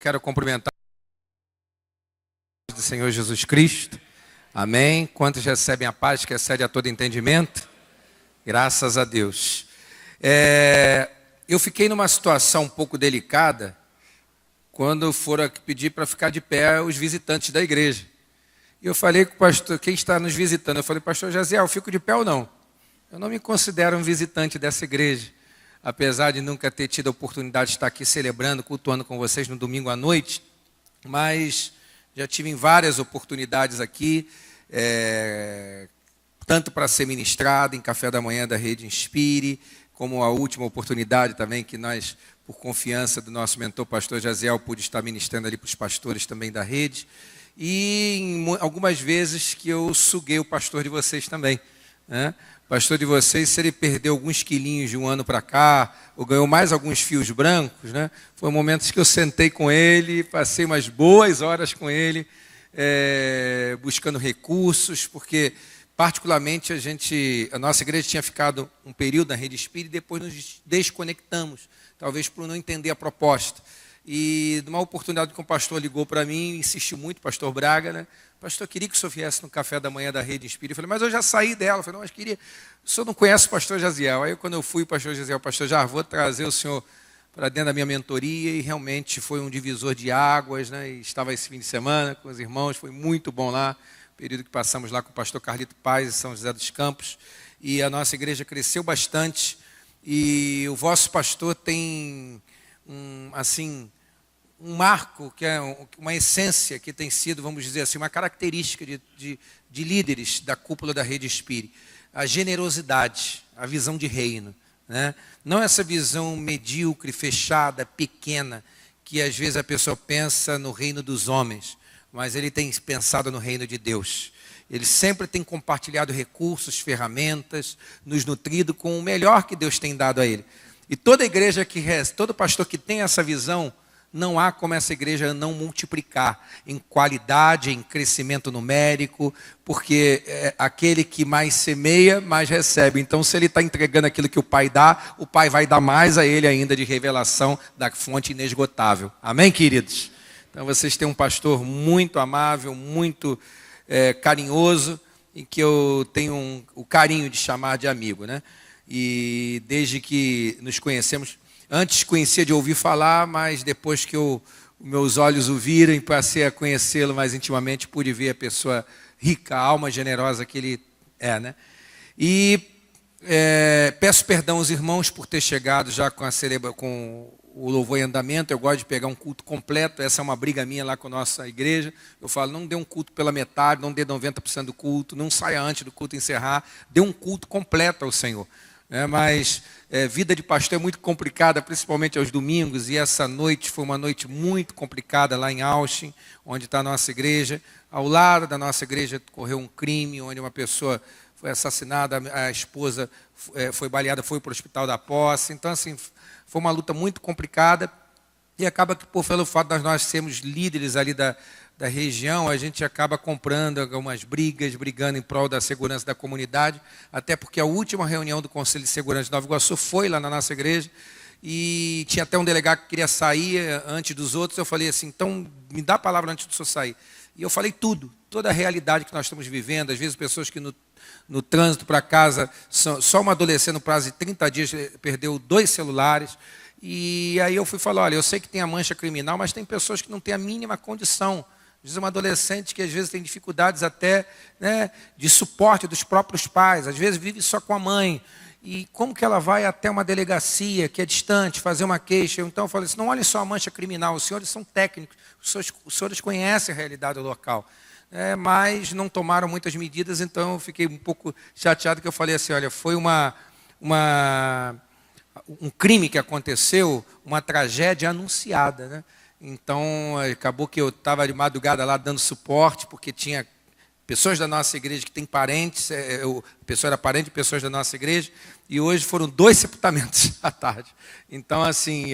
Quero cumprimentar do Senhor Jesus Cristo. Amém. Quantos recebem a paz que excede a todo entendimento? Graças a Deus. Eu fiquei numa situação um pouco delicada quando foram pedir para ficar de pé os visitantes da igreja. E eu falei com o pastor, quem está nos visitando? Eu falei, pastor Jaziel, eu fico de pé ou não? Eu não me considero um visitante dessa igreja, apesar de nunca ter tido a oportunidade de estar aqui celebrando, cultuando com vocês no domingo à noite, mas já tive em várias oportunidades aqui, tanto para ser ministrado em café da manhã da Rede Inspire, como a última oportunidade também que nós, por confiança do nosso mentor, pastor Jaziel, pude estar ministrando ali para os pastores também da rede, e algumas vezes que eu suguei o pastor de vocês também, né? Pastor de vocês, se ele perdeu alguns quilinhos de um ano para cá, ou ganhou mais alguns fios brancos, né? Foi momentos que eu sentei com ele, passei umas boas horas com ele, buscando recursos, porque particularmente a nossa igreja tinha ficado um período na Rede Espírita e depois nos desconectamos, talvez por não entender a proposta. E numa oportunidade que o pastor ligou para mim, insistiu muito, pastor Braga, né? Pastor, eu queria que o senhor viesse no café da manhã da Rede Espírita. Eu falei, mas eu já saí dela. Eu falei, não, mas queria... O senhor não conhece o pastor Jaziel. Aí quando eu fui, o pastor Jaziel, pastor, já vou trazer o senhor para dentro da minha mentoria. E realmente foi um divisor de águas, né? E estava esse fim de semana com os irmãos, foi muito bom lá. Período que passamos lá com o pastor Carlito Paz, em São José dos Campos. E a nossa igreja cresceu bastante. E o vosso pastor tem um marco, que é uma essência que tem sido, vamos dizer assim, uma característica de líderes da cúpula da Rede Espírita. A generosidade, a visão de reino, né? Não essa visão medíocre, fechada, pequena, que às vezes a pessoa pensa no reino dos homens, mas ele tem pensado no reino de Deus. Ele sempre tem compartilhado recursos, ferramentas, nos nutrido com o melhor que Deus tem dado a ele. E toda igreja todo pastor que tem essa visão, não há como essa igreja não multiplicar em qualidade, em crescimento numérico, porque aquele que mais semeia, mais recebe. Então, se ele está entregando aquilo que o Pai dá, o Pai vai dar mais a ele ainda de revelação da fonte inesgotável. Amém, queridos? Então, vocês têm um pastor muito amável, muito carinhoso, e que eu tenho o carinho de chamar de amigo, né? E desde que nos conhecemos... Antes conhecia de ouvir falar, mas depois que meus olhos o viram e passei a conhecê-lo mais intimamente, pude ver a pessoa rica, a alma generosa que ele é, né? E peço perdão aos irmãos por ter chegado já com o louvor em andamento. Eu gosto de pegar um culto completo, essa é uma briga minha lá com a nossa igreja. Eu falo, não dê um culto pela metade, não dê 90% do culto, não saia antes do culto encerrar, dê um culto completo ao Senhor. Mas vida de pastor é muito complicada, principalmente aos domingos, e essa noite foi uma noite muito complicada lá em Austin, onde está a nossa igreja. Ao lado da nossa igreja ocorreu um crime, onde uma pessoa foi assassinada, a esposa foi baleada, foi para o hospital da posse. Então, assim, foi uma luta muito complicada, e acaba que, pelo fato de nós sermos líderes ali da região, a gente acaba comprando algumas brigando em prol da segurança da comunidade, até porque a última reunião do Conselho de Segurança de Nova Iguaçu foi lá na nossa igreja, e tinha até um delegado que queria sair antes dos outros. Eu falei assim, então me dá a palavra antes do senhor sair. E eu falei toda a realidade que nós estamos vivendo, às vezes pessoas que no trânsito para casa, só uma adolescente no prazo de 30 dias perdeu 2 celulares, e aí eu fui falar, olha, eu sei que tem a mancha criminal, mas tem pessoas que não têm a mínima condição. Às vezes uma adolescente que às vezes tem dificuldades até, né, de suporte dos próprios pais, às vezes vive só com a mãe. E como que ela vai até uma delegacia que é distante, fazer uma queixa? Então eu falei assim, não olhem só a mancha criminal, os senhores são técnicos, os senhores conhecem a realidade do local. Mas não tomaram muitas medidas, então eu fiquei um pouco chateado, que eu falei assim, olha, foi um crime que aconteceu, uma tragédia anunciada, né? Então, acabou que eu estava de madrugada lá dando suporte, porque tinha pessoas da nossa igreja que têm parentes, a pessoa era parente de pessoas da nossa igreja, e hoje foram 2 sepultamentos à tarde. Então, assim,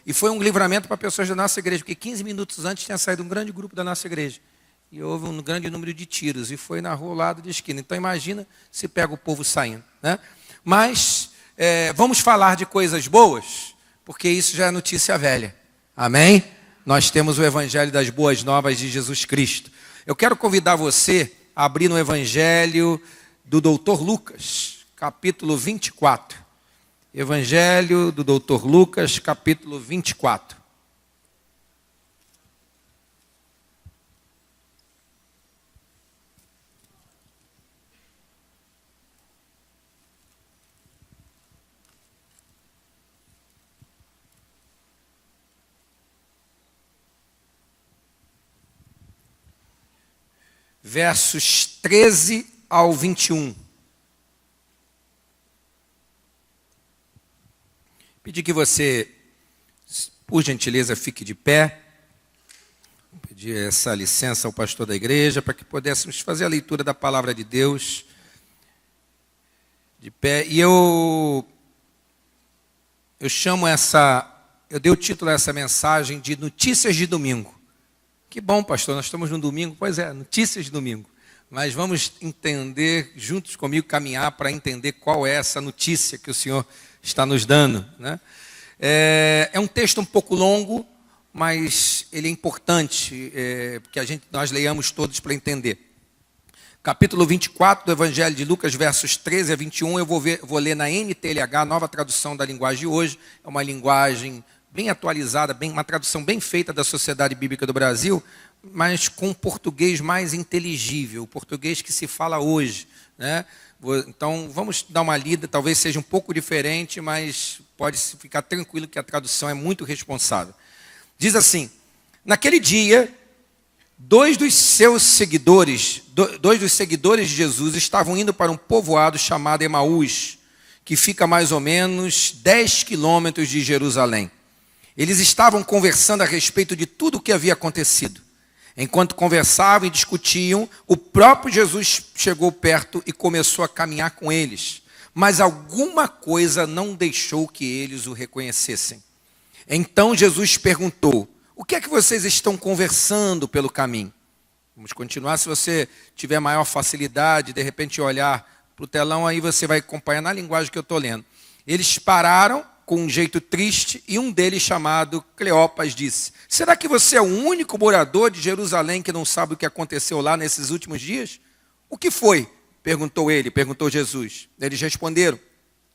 e foi um livramento para pessoas da nossa igreja, porque 15 minutos antes tinha saído um grande grupo da nossa igreja, e houve um grande número de tiros, e foi na rua ao lado de esquina. Então, imagina se pega o povo saindo, né? Mas, vamos falar de coisas boas, porque isso já é notícia velha. Amém? nós temos o Evangelho das Boas Novas de Jesus Cristo. Eu quero convidar você a abrir no Evangelho do Dr. Lucas, capítulo 24. Evangelho do Dr. Lucas, capítulo 24. Versos 13 ao 21. Pedir que você, por gentileza, fique de pé. Pedir essa licença ao pastor da igreja para que pudéssemos fazer a leitura da palavra de Deus de pé. E eu dei o título a essa mensagem de Notícias de Domingo. Que bom, pastor, nós estamos no domingo. Pois é, notícias de domingo. Mas vamos entender, juntos comigo, caminhar para entender qual é essa notícia que o Senhor está nos dando, né? É um texto um pouco longo, mas ele é importante, porque nós leiamos todos para entender. Capítulo 24 do Evangelho de Lucas, versos 13 a 21, eu vou ler na NTLH, nova tradução da linguagem de hoje. É uma linguagem bem atualizada, uma tradução bem feita da Sociedade Bíblica do Brasil, mas com português mais inteligível, o português que se fala hoje, né? Então, vamos dar uma lida, talvez seja um pouco diferente, mas pode ficar tranquilo que a tradução é muito responsável. Diz assim: naquele dia, dois dos seguidores de Jesus estavam indo para um povoado chamado Emaús, que fica mais ou menos 10 quilômetros de Jerusalém. Eles estavam conversando a respeito de tudo o que havia acontecido. Enquanto conversavam e discutiam, o próprio Jesus chegou perto e começou a caminhar com eles. Mas alguma coisa não deixou que eles o reconhecessem. Então Jesus perguntou: o que é que vocês estão conversando pelo caminho? Vamos continuar. Se você tiver maior facilidade, de repente olhar para o telão, aí você vai acompanhar na linguagem que eu estou lendo. Eles pararam com um jeito triste, e um deles, chamado Cleopas, disse: será que você é o único morador de Jerusalém que não sabe o que aconteceu lá nesses últimos dias? O que foi? Perguntou Jesus. Eles responderam: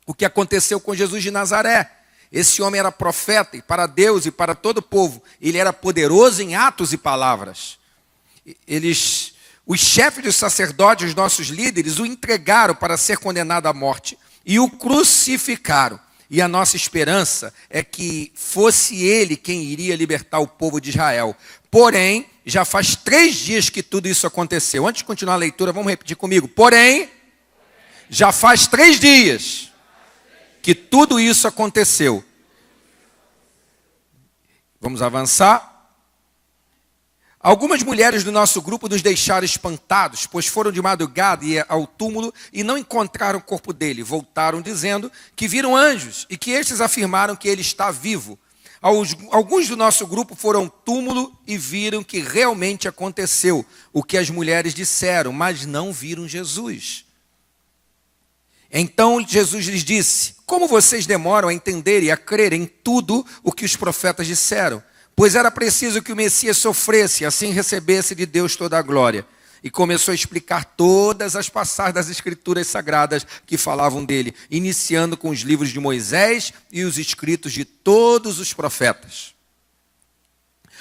o que aconteceu com Jesus de Nazaré? Esse homem era profeta, e para Deus e para todo o povo, ele era poderoso em atos e palavras. Os chefes dos sacerdotes, os nossos líderes, o entregaram para ser condenado à morte, e o crucificaram. E a nossa esperança é que fosse ele quem iria libertar o povo de Israel. Porém, já faz 3 dias que tudo isso aconteceu. Antes de continuar a leitura, vamos repetir comigo. Porém, já faz 3 dias que tudo isso aconteceu. Vamos avançar. Algumas mulheres do nosso grupo nos deixaram espantados, pois foram de madrugada ao túmulo e não encontraram o corpo dele. Voltaram dizendo que viram anjos e que estes afirmaram que ele está vivo. Alguns do nosso grupo foram ao túmulo e viram que realmente aconteceu o que as mulheres disseram, mas não viram Jesus. Então Jesus lhes disse: como vocês demoram a entender e a crer em tudo o que os profetas disseram? Pois era preciso que o Messias sofresse, assim recebesse de Deus toda a glória. E começou a explicar todas as passagens das Escrituras Sagradas que falavam dele, iniciando com os livros de Moisés e os escritos de todos os profetas.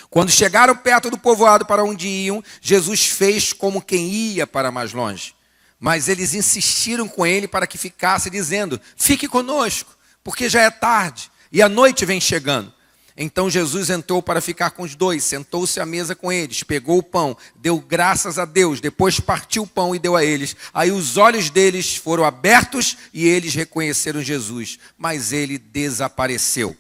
Quando chegaram perto do povoado para onde iam, Jesus fez como quem ia para mais longe. Mas eles insistiram com ele para que ficasse, dizendo: fique conosco, porque já é tarde e a noite vem chegando. Então Jesus entrou para ficar com os dois, sentou-se à mesa com eles, pegou o pão, deu graças a Deus, depois partiu o pão e deu a eles. Aí os olhos deles foram abertos e eles reconheceram Jesus, mas ele desapareceu.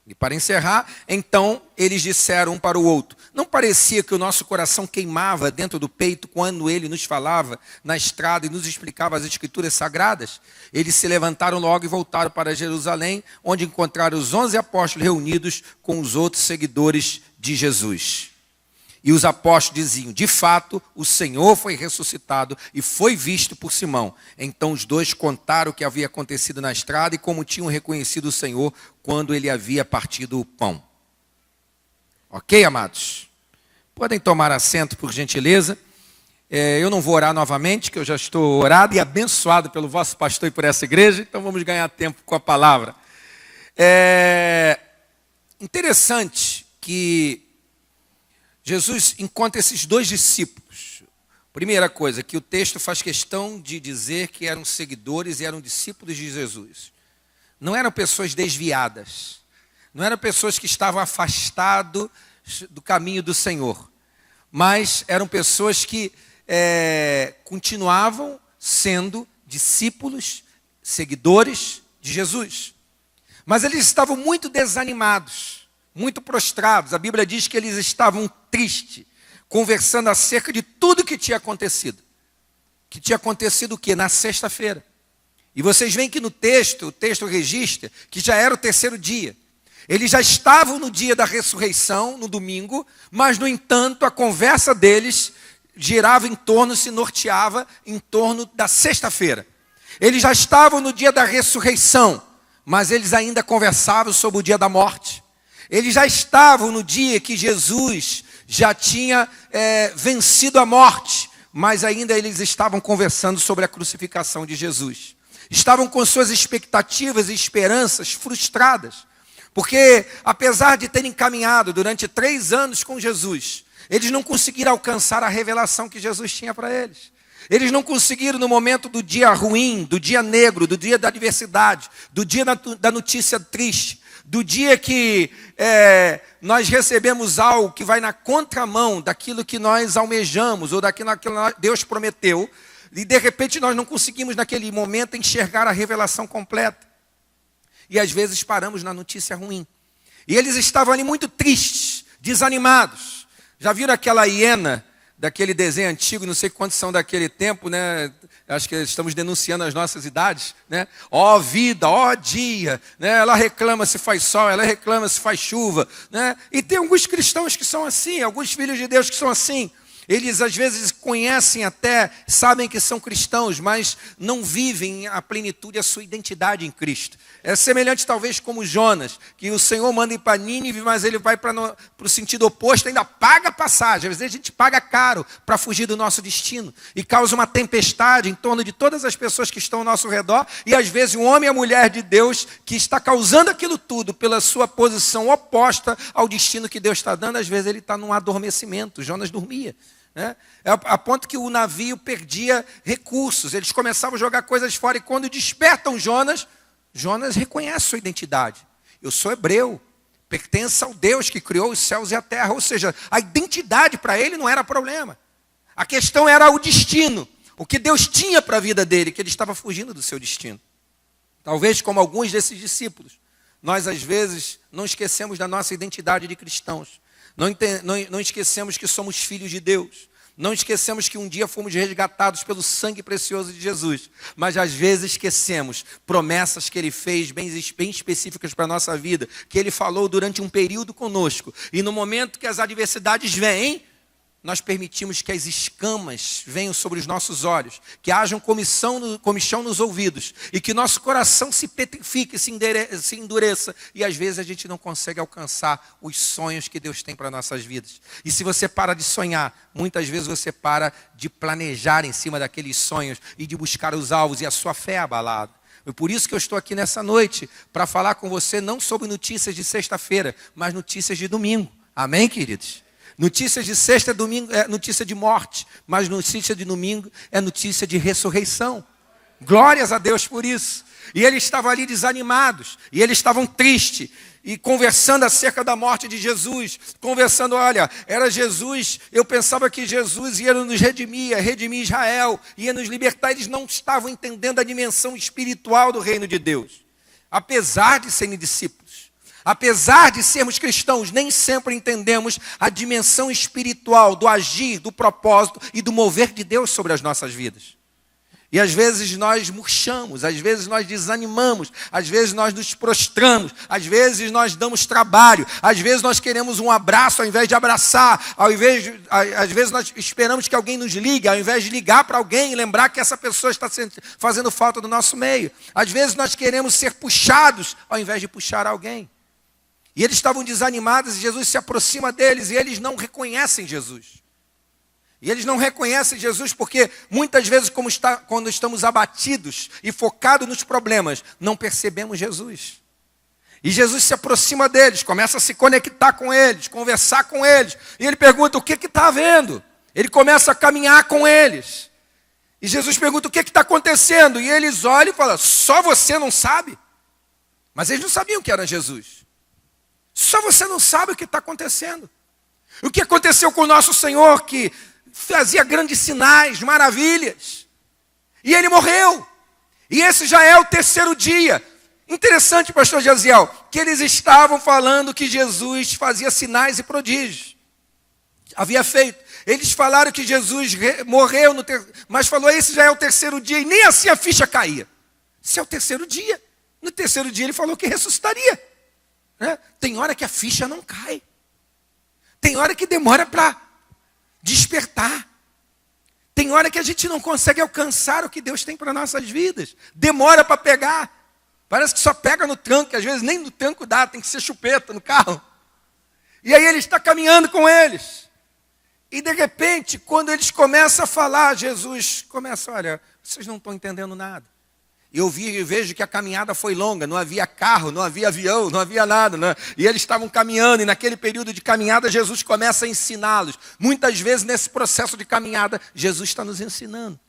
E para encerrar, então eles disseram um para o outro: não parecia que o nosso coração queimava dentro do peito quando ele nos falava na estrada e nos explicava as Escrituras Sagradas? Eles se levantaram logo e voltaram para Jerusalém, onde encontraram os 11 apóstolos reunidos com os outros seguidores de Jesus. E os apóstolos diziam: de fato, o Senhor foi ressuscitado e foi visto por Simão. Então os dois contaram o que havia acontecido na estrada e como tinham reconhecido o Senhor quando ele havia partido o pão. Ok, amados? Podem tomar assento, por gentileza. Eu não vou orar novamente, que eu já estou orado e abençoado pelo vosso pastor e por essa igreja, então vamos ganhar tempo com a palavra. Interessante que Jesus encontra esses dois discípulos. Primeira coisa, que o texto faz questão de dizer que eram seguidores e eram discípulos de Jesus. Não eram pessoas desviadas. Não eram pessoas que estavam afastadas do caminho do Senhor. Mas eram pessoas que continuavam sendo discípulos, seguidores de Jesus. Mas eles estavam muito desanimados, muito prostrados. A Bíblia diz que eles estavam tristes, conversando acerca de tudo que tinha acontecido. Que tinha acontecido o quê? Na sexta-feira. E vocês veem que no texto, o texto registra que já era o terceiro dia. Eles já estavam no dia da ressurreição, no domingo, mas, no entanto, a conversa deles girava em torno, se norteava em torno da sexta-feira. Eles já estavam no dia da ressurreição, mas eles ainda conversavam sobre o dia da morte. Eles já estavam no dia que Jesus já tinha vencido a morte, mas ainda eles estavam conversando sobre a crucificação de Jesus. Estavam com suas expectativas e esperanças frustradas. Porque, apesar de terem caminhado durante 3 anos com Jesus, eles não conseguiram alcançar a revelação que Jesus tinha para eles. Eles não conseguiram, no momento do dia ruim, do dia negro, do dia da adversidade, do dia da notícia triste, do dia que nós recebemos algo que vai na contramão daquilo que nós almejamos, ou daquilo que Deus prometeu, e de repente nós não conseguimos, naquele momento, enxergar a revelação completa. E às vezes paramos na notícia ruim. E eles estavam ali muito tristes, desanimados. Já viram aquela hiena daquele desenho antigo, não sei quantos são daquele tempo, né? Acho que estamos denunciando as nossas idades, né? Ó vida, ó dia, né? Ela reclama se faz sol, ela reclama se faz chuva, né? E tem alguns cristãos que são assim, alguns filhos de Deus que são assim. Eles às vezes conhecem até, sabem que são cristãos, mas não vivem a plenitude, a sua identidade em Cristo. É semelhante talvez como Jonas, que o Senhor manda ir para Nínive, mas ele vai para o sentido oposto, ainda paga a passagem. Às vezes a gente paga caro para fugir do nosso destino e causa uma tempestade em torno de todas as pessoas que estão ao nosso redor, e às vezes um homem e a mulher de Deus que está causando aquilo tudo pela sua posição oposta ao destino que Deus está dando, às vezes ele está num adormecimento. Jonas dormia. A ponto que o navio perdia recursos, eles começavam a jogar coisas fora, e quando despertam Jonas reconhece sua identidade. Eu sou hebreu, pertenço ao Deus que criou os céus e a terra, ou seja, a identidade para ele não era problema. A questão era o destino, o que Deus tinha para a vida dele, que ele estava fugindo do seu destino. Talvez como alguns desses discípulos, nós às vezes não esquecemos da nossa identidade de cristãos. Não esquecemos que somos filhos de Deus. Não esquecemos que um dia fomos resgatados pelo sangue precioso de Jesus. Mas às vezes esquecemos promessas que Ele fez bem específicas para a nossa vida, que Ele falou durante um período conosco. E no momento que as adversidades vêm, nós permitimos que as escamas venham sobre os nossos olhos, que haja comichão nos ouvidos, e que nosso coração se petrifique, se endureça, e às vezes a gente não consegue alcançar os sonhos que Deus tem para nossas vidas. E se você para de sonhar, muitas vezes você para de planejar em cima daqueles sonhos e de buscar os alvos, e a sua fé é abalada. E por isso que eu estou aqui nessa noite, para falar com você não sobre notícias de sexta-feira, mas notícias de domingo. Amém, queridos? Notícias de sexta e domingo é notícia de morte, mas notícia de domingo é notícia de ressurreição. Glórias a Deus por isso. E eles estavam ali desanimados, e eles estavam tristes, e conversando acerca da morte de Jesus, conversando, olha, era Jesus, eu pensava que Jesus ia nos redimir Israel, ia nos libertar. Eles não estavam entendendo a dimensão espiritual do reino de Deus, apesar de serem discípulos. Apesar de sermos cristãos, nem sempre entendemos a dimensão espiritual do agir, do propósito e do mover de Deus sobre as nossas vidas. E às vezes nós murchamos, às vezes nós desanimamos, às vezes nós nos prostramos, às vezes nós damos trabalho, às vezes nós queremos um abraço ao invés de abraçar, às vezes nós esperamos que alguém nos ligue, ao invés de ligar para alguém e lembrar que essa pessoa está fazendo falta do nosso meio. Às vezes nós queremos ser puxados, ao invés de puxar alguém. E eles estavam desanimados e Jesus se aproxima deles e eles não reconhecem Jesus. E eles não reconhecem Jesus porque muitas vezes, quando estamos abatidos e focados nos problemas, não percebemos Jesus. E Jesus se aproxima deles, começa a se conectar com eles, conversar com eles. E ele pergunta, o que está havendo? Ele começa a caminhar com eles. E Jesus pergunta, o que está acontecendo? E eles olham e falam, só você não sabe? Mas eles não sabiam que era Jesus. Só você não sabe o que está acontecendo. O que aconteceu com o nosso Senhor, que fazia grandes sinais, maravilhas. E ele morreu. E esse já é o terceiro dia. Interessante, pastor Jaziel, que eles estavam falando que Jesus fazia sinais e prodígios. Havia feito. Eles falaram que Jesus morreu, mas falou, esse já é o terceiro dia, e nem assim a ficha caía. Esse é o terceiro dia. No terceiro dia ele falou que ressuscitaria. Né? Tem hora que a ficha não cai. Tem hora que demora para despertar. Tem hora que a gente não consegue alcançar o que Deus tem para nossas vidas. Demora para pegar. Parece que só pega no tranco, às vezes nem no tranco dá, tem que ser chupeta no carro. E aí ele está caminhando com eles. E de repente, quando eles começam a falar, Jesus começa, olha, vocês não estão entendendo nada. Eu vejo que a caminhada foi longa, não havia carro, não havia avião, não havia nada. Né? E eles estavam caminhando, e naquele período de caminhada, Jesus começa a ensiná-los. Muitas vezes, nesse processo de caminhada, Jesus está nos ensinando.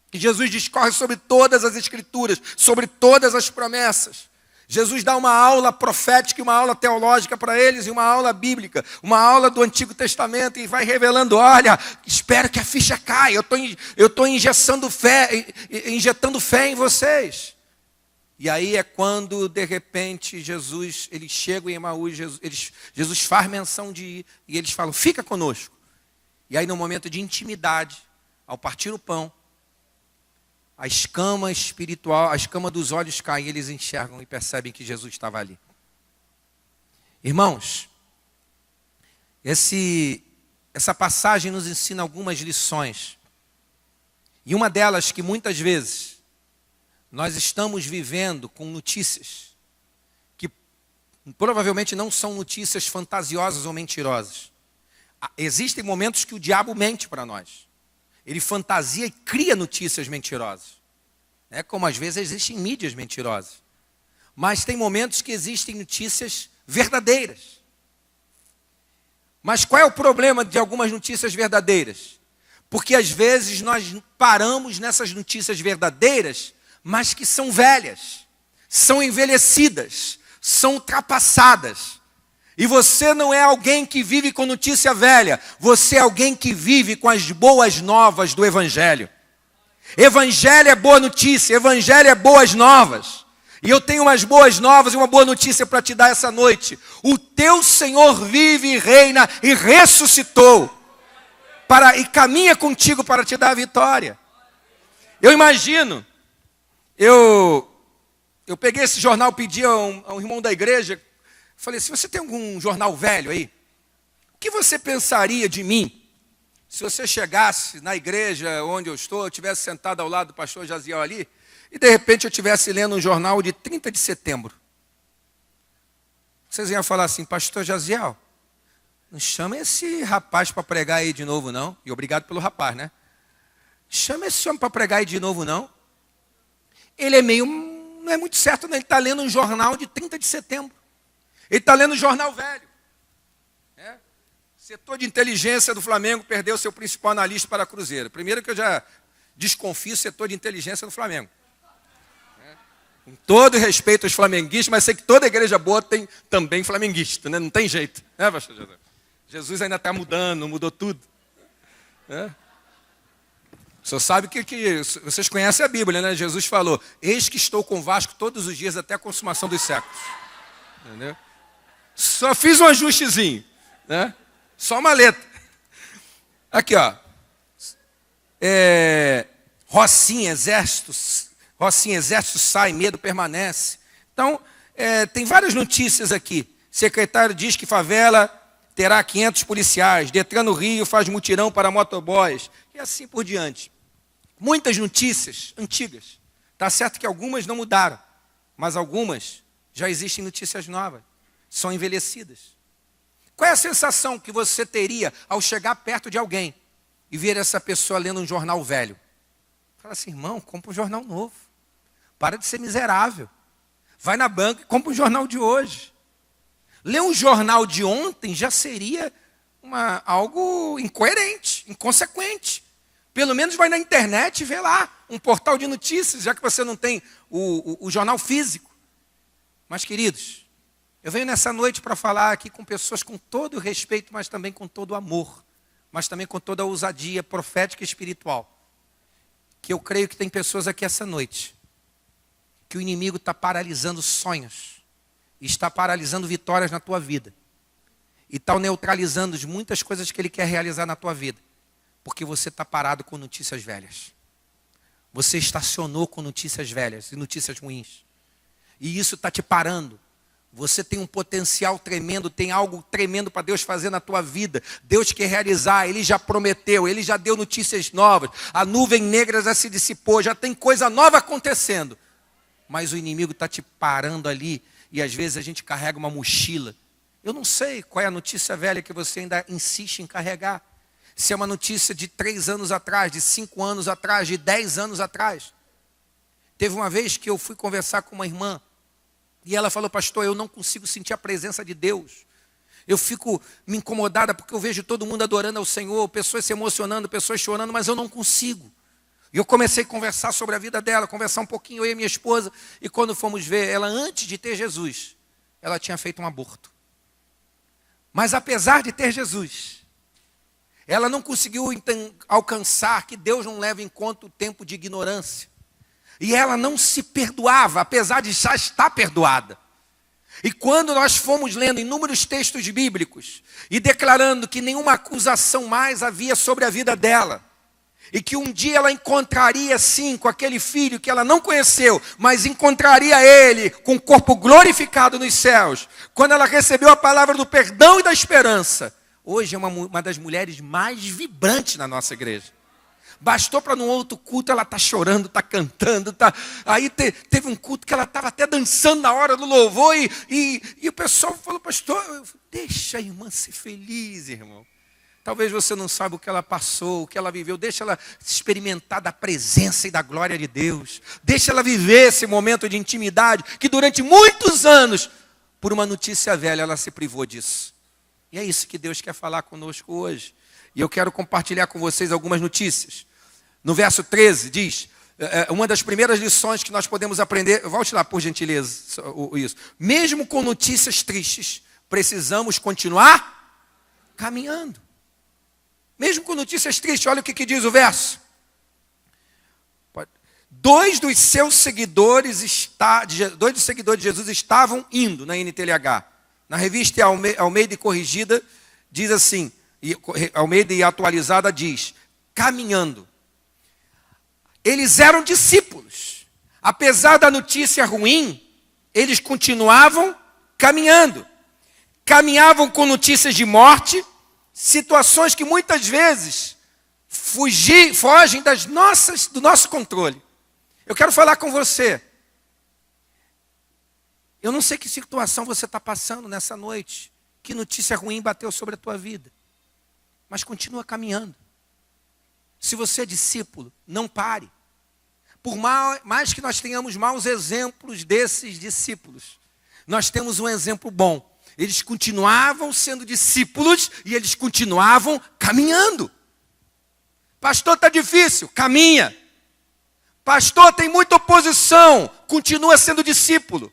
Que Jesus discorre sobre todas as Escrituras, sobre todas as promessas. Jesus dá uma aula profética e uma aula teológica para eles, e uma aula bíblica, uma aula do Antigo Testamento, e vai revelando, olha, espero que a ficha caia, eu estou injetando fé em vocês. E aí é quando, de repente, eles chegam em Emaús, Jesus faz menção de ir, e eles falam, fica conosco. E aí no momento de intimidade, ao partir o pão, a escama espiritual, a escama dos olhos cai e eles enxergam e percebem que Jesus estava ali. Irmãos, essa passagem nos ensina algumas lições. E uma delas que muitas vezes nós estamos vivendo com notícias que provavelmente não são notícias fantasiosas ou mentirosas. Existem momentos que o diabo mente para nós. Ele fantasia e cria notícias mentirosas. É como às vezes existem mídias mentirosas. Mas tem momentos que existem notícias verdadeiras. Mas qual é o problema de algumas notícias verdadeiras? Porque às vezes nós paramos nessas notícias verdadeiras, mas que são velhas, são envelhecidas, são ultrapassadas. E você não é alguém que vive com notícia velha. Você é alguém que vive com as boas novas do Evangelho. Evangelho é boa notícia. Evangelho é boas novas. E eu tenho umas boas novas e uma boa notícia para te dar essa noite. O teu Senhor vive e reina e ressuscitou. E caminha contigo para te dar a vitória. Eu imagino. Eu peguei esse jornal, pedi a um irmão da igreja. Falei, se você tem algum jornal velho aí, o que você pensaria de mim se você chegasse na igreja onde eu estou, eu estivesse sentado ao lado do pastor Jaziel ali, e de repente eu estivesse lendo um jornal de 30 de setembro? Vocês iam falar assim, pastor Jaziel, não chama esse rapaz para pregar aí de novo não, e obrigado pelo rapaz, né? Chama esse homem para pregar aí de novo não. Ele não é muito certo, né? Ele está lendo um jornal de 30 de setembro. Ele está lendo o jornal velho. Setor de inteligência do Flamengo perdeu seu principal analista para a Cruzeiro. Primeiro que eu já desconfio o setor de inteligência do Flamengo. Com todo respeito aos flamenguistas, mas sei que toda igreja boa tem também flamenguista, né? Não tem jeito. Pastor Jesus? Jesus ainda está mudando, mudou tudo. O senhor sabe que vocês conhecem a Bíblia, né? Jesus falou, eis que estou convosco todos os dias até a consumação dos séculos. Entendeu? Só fiz um ajustezinho, né? Só uma letra. Aqui, ó. Rocinha, exército sai, medo permanece. Então, tem várias notícias aqui. Secretário diz que favela terá 500 policiais. Detran no Rio faz mutirão para motoboys. E assim por diante. Muitas notícias antigas. Está certo que algumas não mudaram, mas algumas já existem notícias novas. são envelhecidas. Qual é a sensação que você teria ao chegar perto de alguém e ver essa pessoa lendo um jornal velho? Fala assim, irmão, compra um jornal novo. Para de ser miserável. Vai na banca e compra um jornal de hoje. Ler um jornal de ontem já seria algo incoerente, inconsequente. Pelo menos vai na internet e vê lá um portal de notícias, já que você não tem o jornal físico. Mas, queridos, eu venho nessa noite para falar aqui com pessoas com todo o respeito, mas também com todo o amor, mas também com toda a ousadia profética e espiritual. Que eu creio que tem pessoas aqui essa noite, que o inimigo está paralisando sonhos, e está paralisando vitórias na tua vida, e está neutralizando muitas coisas que ele quer realizar na tua vida, porque você está parado com notícias velhas. Você estacionou com notícias velhas e notícias ruins. E isso está te parando. Você tem um potencial tremendo, tem algo tremendo para Deus fazer na tua vida. Deus quer realizar, Ele já prometeu, Ele já deu notícias novas. A nuvem negra já se dissipou, já tem coisa nova acontecendo. Mas o inimigo está te parando ali e às vezes a gente carrega uma mochila. Eu não sei qual é a notícia velha que você ainda insiste em carregar. Se é uma notícia de 3 anos atrás, de 5 anos atrás, de 10 anos atrás. Teve uma vez que eu fui conversar com uma irmã e ela falou, pastor, eu não consigo sentir a presença de Deus. Eu fico me incomodada porque eu vejo todo mundo adorando ao Senhor, pessoas se emocionando, pessoas chorando, mas eu não consigo. E eu comecei a conversar sobre a vida dela, conversar um pouquinho, eu e minha esposa, e quando fomos ver, ela antes de ter Jesus, ela tinha feito um aborto. Mas apesar de ter Jesus, ela não conseguiu alcançar que Deus não leva em conta o tempo de ignorância. E ela não se perdoava, apesar de já estar perdoada. E quando nós fomos lendo inúmeros textos bíblicos e declarando que nenhuma acusação mais havia sobre a vida dela, e que um dia ela encontraria sim com aquele filho que ela não conheceu, mas encontraria ele com o corpo glorificado nos céus, quando ela recebeu a palavra do perdão e da esperança, hoje é uma das mulheres mais vibrantes na nossa igreja. Bastou para num outro culto, ela está chorando, está cantando. Aí teve um culto que ela estava até dançando na hora do louvor. E o pessoal falou, pastor, deixa a irmã ser feliz, irmão. Talvez você não saiba o que ela passou, o que ela viveu. Deixa ela experimentar da presença e da glória de Deus. Deixa ela viver esse momento de intimidade, que durante muitos anos, por uma notícia velha, ela se privou disso. E é isso que Deus quer falar conosco hoje. E eu quero compartilhar com vocês algumas notícias. No verso 13 diz, uma das primeiras lições que nós podemos aprender, volte lá por gentileza, isso. Mesmo com notícias tristes, precisamos continuar caminhando. Mesmo com notícias tristes, olha o que diz o verso. 2 dos seguidores de Jesus estavam indo na NTLH. Na revista Almeida e Corrigida, diz assim, Almeida e Atualizada diz, caminhando. Eles eram discípulos. Apesar da notícia ruim, eles continuavam caminhando. Caminhavam com notícias de morte, situações que muitas vezes fogem do nosso controle. Eu quero falar com você. Eu não sei que situação você está passando nessa noite, que notícia ruim bateu sobre a tua vida, mas continua caminhando. Se você é discípulo, não pare. Por mais que nós tenhamos maus exemplos desses discípulos, nós temos um exemplo bom. Eles continuavam sendo discípulos e eles continuavam caminhando. Pastor, está difícil, caminha. Pastor, tem muita oposição, continua sendo discípulo.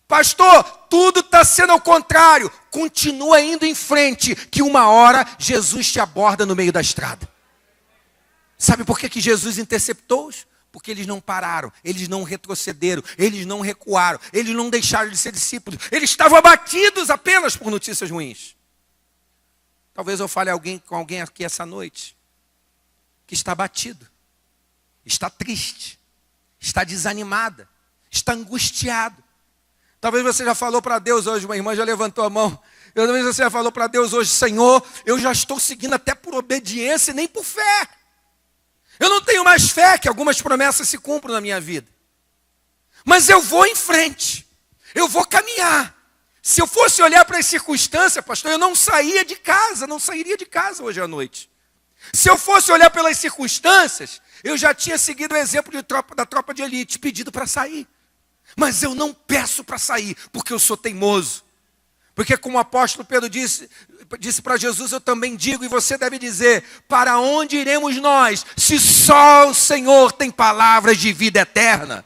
Pastor, tudo está sendo ao contrário, continua indo em frente, que uma hora Jesus te aborda no meio da estrada. Sabe por que Jesus interceptou-os? Porque eles não pararam, eles não retrocederam, eles não recuaram, eles não deixaram de ser discípulos. Eles estavam abatidos apenas por notícias ruins. Talvez eu fale com alguém aqui essa noite que está abatido, está triste, está desanimada, está angustiado. Talvez você já falou para Deus hoje, uma irmã já levantou a mão. Talvez você já falou para Deus hoje, Senhor, eu já estou seguindo até por obediência e nem por fé. Eu não tenho mais fé que algumas promessas se cumpram na minha vida. Mas eu vou em frente. Eu vou caminhar. Se eu fosse olhar para as circunstâncias, pastor, eu não sairia de casa hoje à noite. Se eu fosse olhar pelas circunstâncias, eu já tinha seguido o exemplo da tropa de elite, pedido para sair. Mas eu não peço para sair, porque eu sou teimoso. Porque como o apóstolo Pedro disse para Jesus, eu também digo, e você deve dizer, para onde iremos nós, se só o Senhor tem palavras de vida eterna?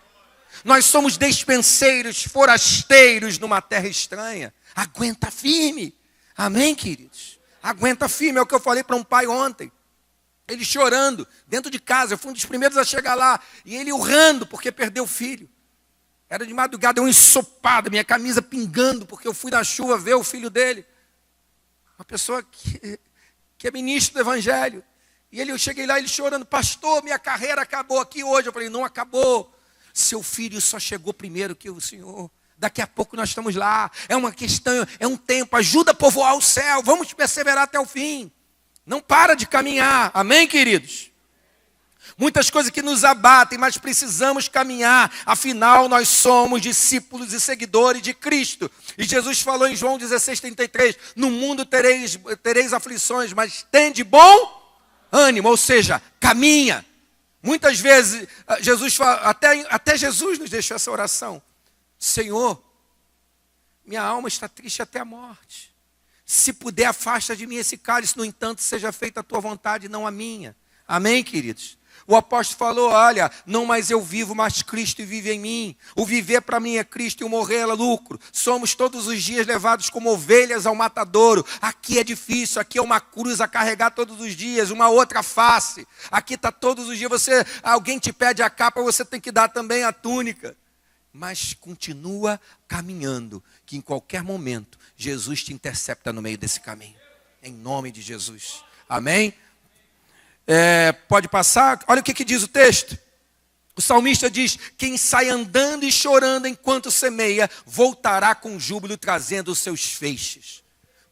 Nós somos despenseiros, forasteiros numa terra estranha. Aguenta firme. Amém, queridos? Aguenta firme, é o que eu falei para um pai ontem. Ele chorando, dentro de casa, eu fui um dos primeiros a chegar lá, e ele urrando, porque perdeu o filho. Era de madrugada, eu ensopado, minha camisa pingando, porque eu fui na chuva ver o filho dele. Uma pessoa que é ministro do evangelho. E eu cheguei lá, ele chorando, pastor, minha carreira acabou aqui hoje. Eu falei, não acabou. Seu filho só chegou primeiro que o senhor. Daqui a pouco nós estamos lá. É uma questão, é um tempo. Ajuda a povoar o céu. Vamos perseverar até o fim. Não para de caminhar. Amém, queridos? Muitas coisas que nos abatem, mas precisamos caminhar. Afinal, nós somos discípulos e seguidores de Cristo. E Jesus falou em João 16:33, no mundo tereis aflições, mas tende bom ânimo, ou seja, caminha. Muitas vezes, Jesus fala, até Jesus nos deixou essa oração. Senhor, minha alma está triste até a morte. Se puder, afasta de mim esse cálice, no entanto, seja feita a tua vontade, não a minha. Amém, queridos? O apóstolo falou, olha, não mais eu vivo, mas Cristo vive em mim. O viver para mim é Cristo e o morrer é lucro. Somos todos os dias levados como ovelhas ao matadouro. Aqui é difícil, aqui é uma cruz a carregar todos os dias, uma outra face. Aqui está todos os dias, alguém te pede a capa, você tem que dar também a túnica. Mas continua caminhando, que em qualquer momento, Jesus te intercepta no meio desse caminho. Em nome de Jesus. Amém? Pode passar, olha o que diz o texto. O salmista diz, quem sai andando e chorando enquanto semeia, voltará com júbilo trazendo os seus feixes.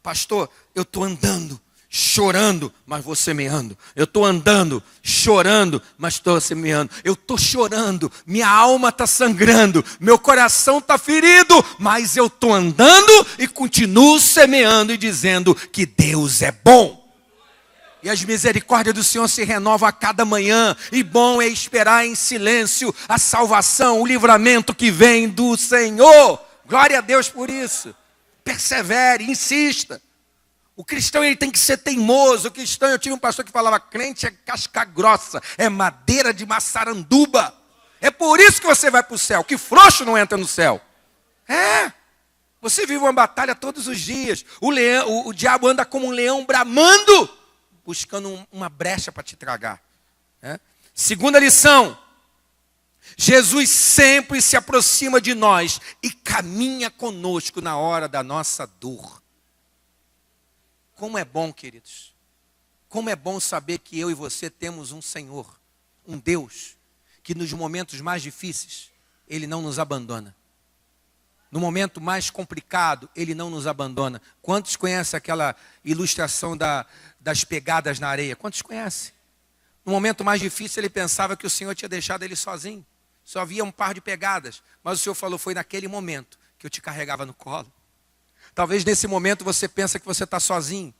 Pastor, eu estou andando, chorando, mas vou semeando. Eu estou andando, chorando, mas estou semeando. Eu estou chorando, minha alma está sangrando, meu coração está ferido, mas eu estou andando e continuo semeando e dizendo que Deus é bom. E as misericórdias do Senhor se renovam a cada manhã. E bom é esperar em silêncio a salvação, o livramento que vem do Senhor. Glória a Deus por isso. Persevere, insista. O cristão ele tem que ser teimoso. O cristão, eu tive um pastor que falava, crente é casca grossa, é madeira de maçaranduba. É por isso que você vai para o céu, que frouxo não entra no céu. Você vive uma batalha todos os dias. O diabo anda como um leão bramando, buscando uma brecha para te tragar. Segunda lição. Jesus sempre se aproxima de nós e caminha conosco na hora da nossa dor. Como é bom, queridos. Como é bom saber que eu e você temos um Senhor, um Deus, que nos momentos mais difíceis, Ele não nos abandona. No momento mais complicado, Ele não nos abandona. Quantos conhecem aquela ilustração das pegadas na areia? Quantos conhecem? No momento mais difícil, ele pensava que o Senhor tinha deixado ele sozinho. Só havia um par de pegadas. Mas o Senhor falou, foi naquele momento que eu te carregava no colo. Talvez nesse momento você pensa que você está sozinho.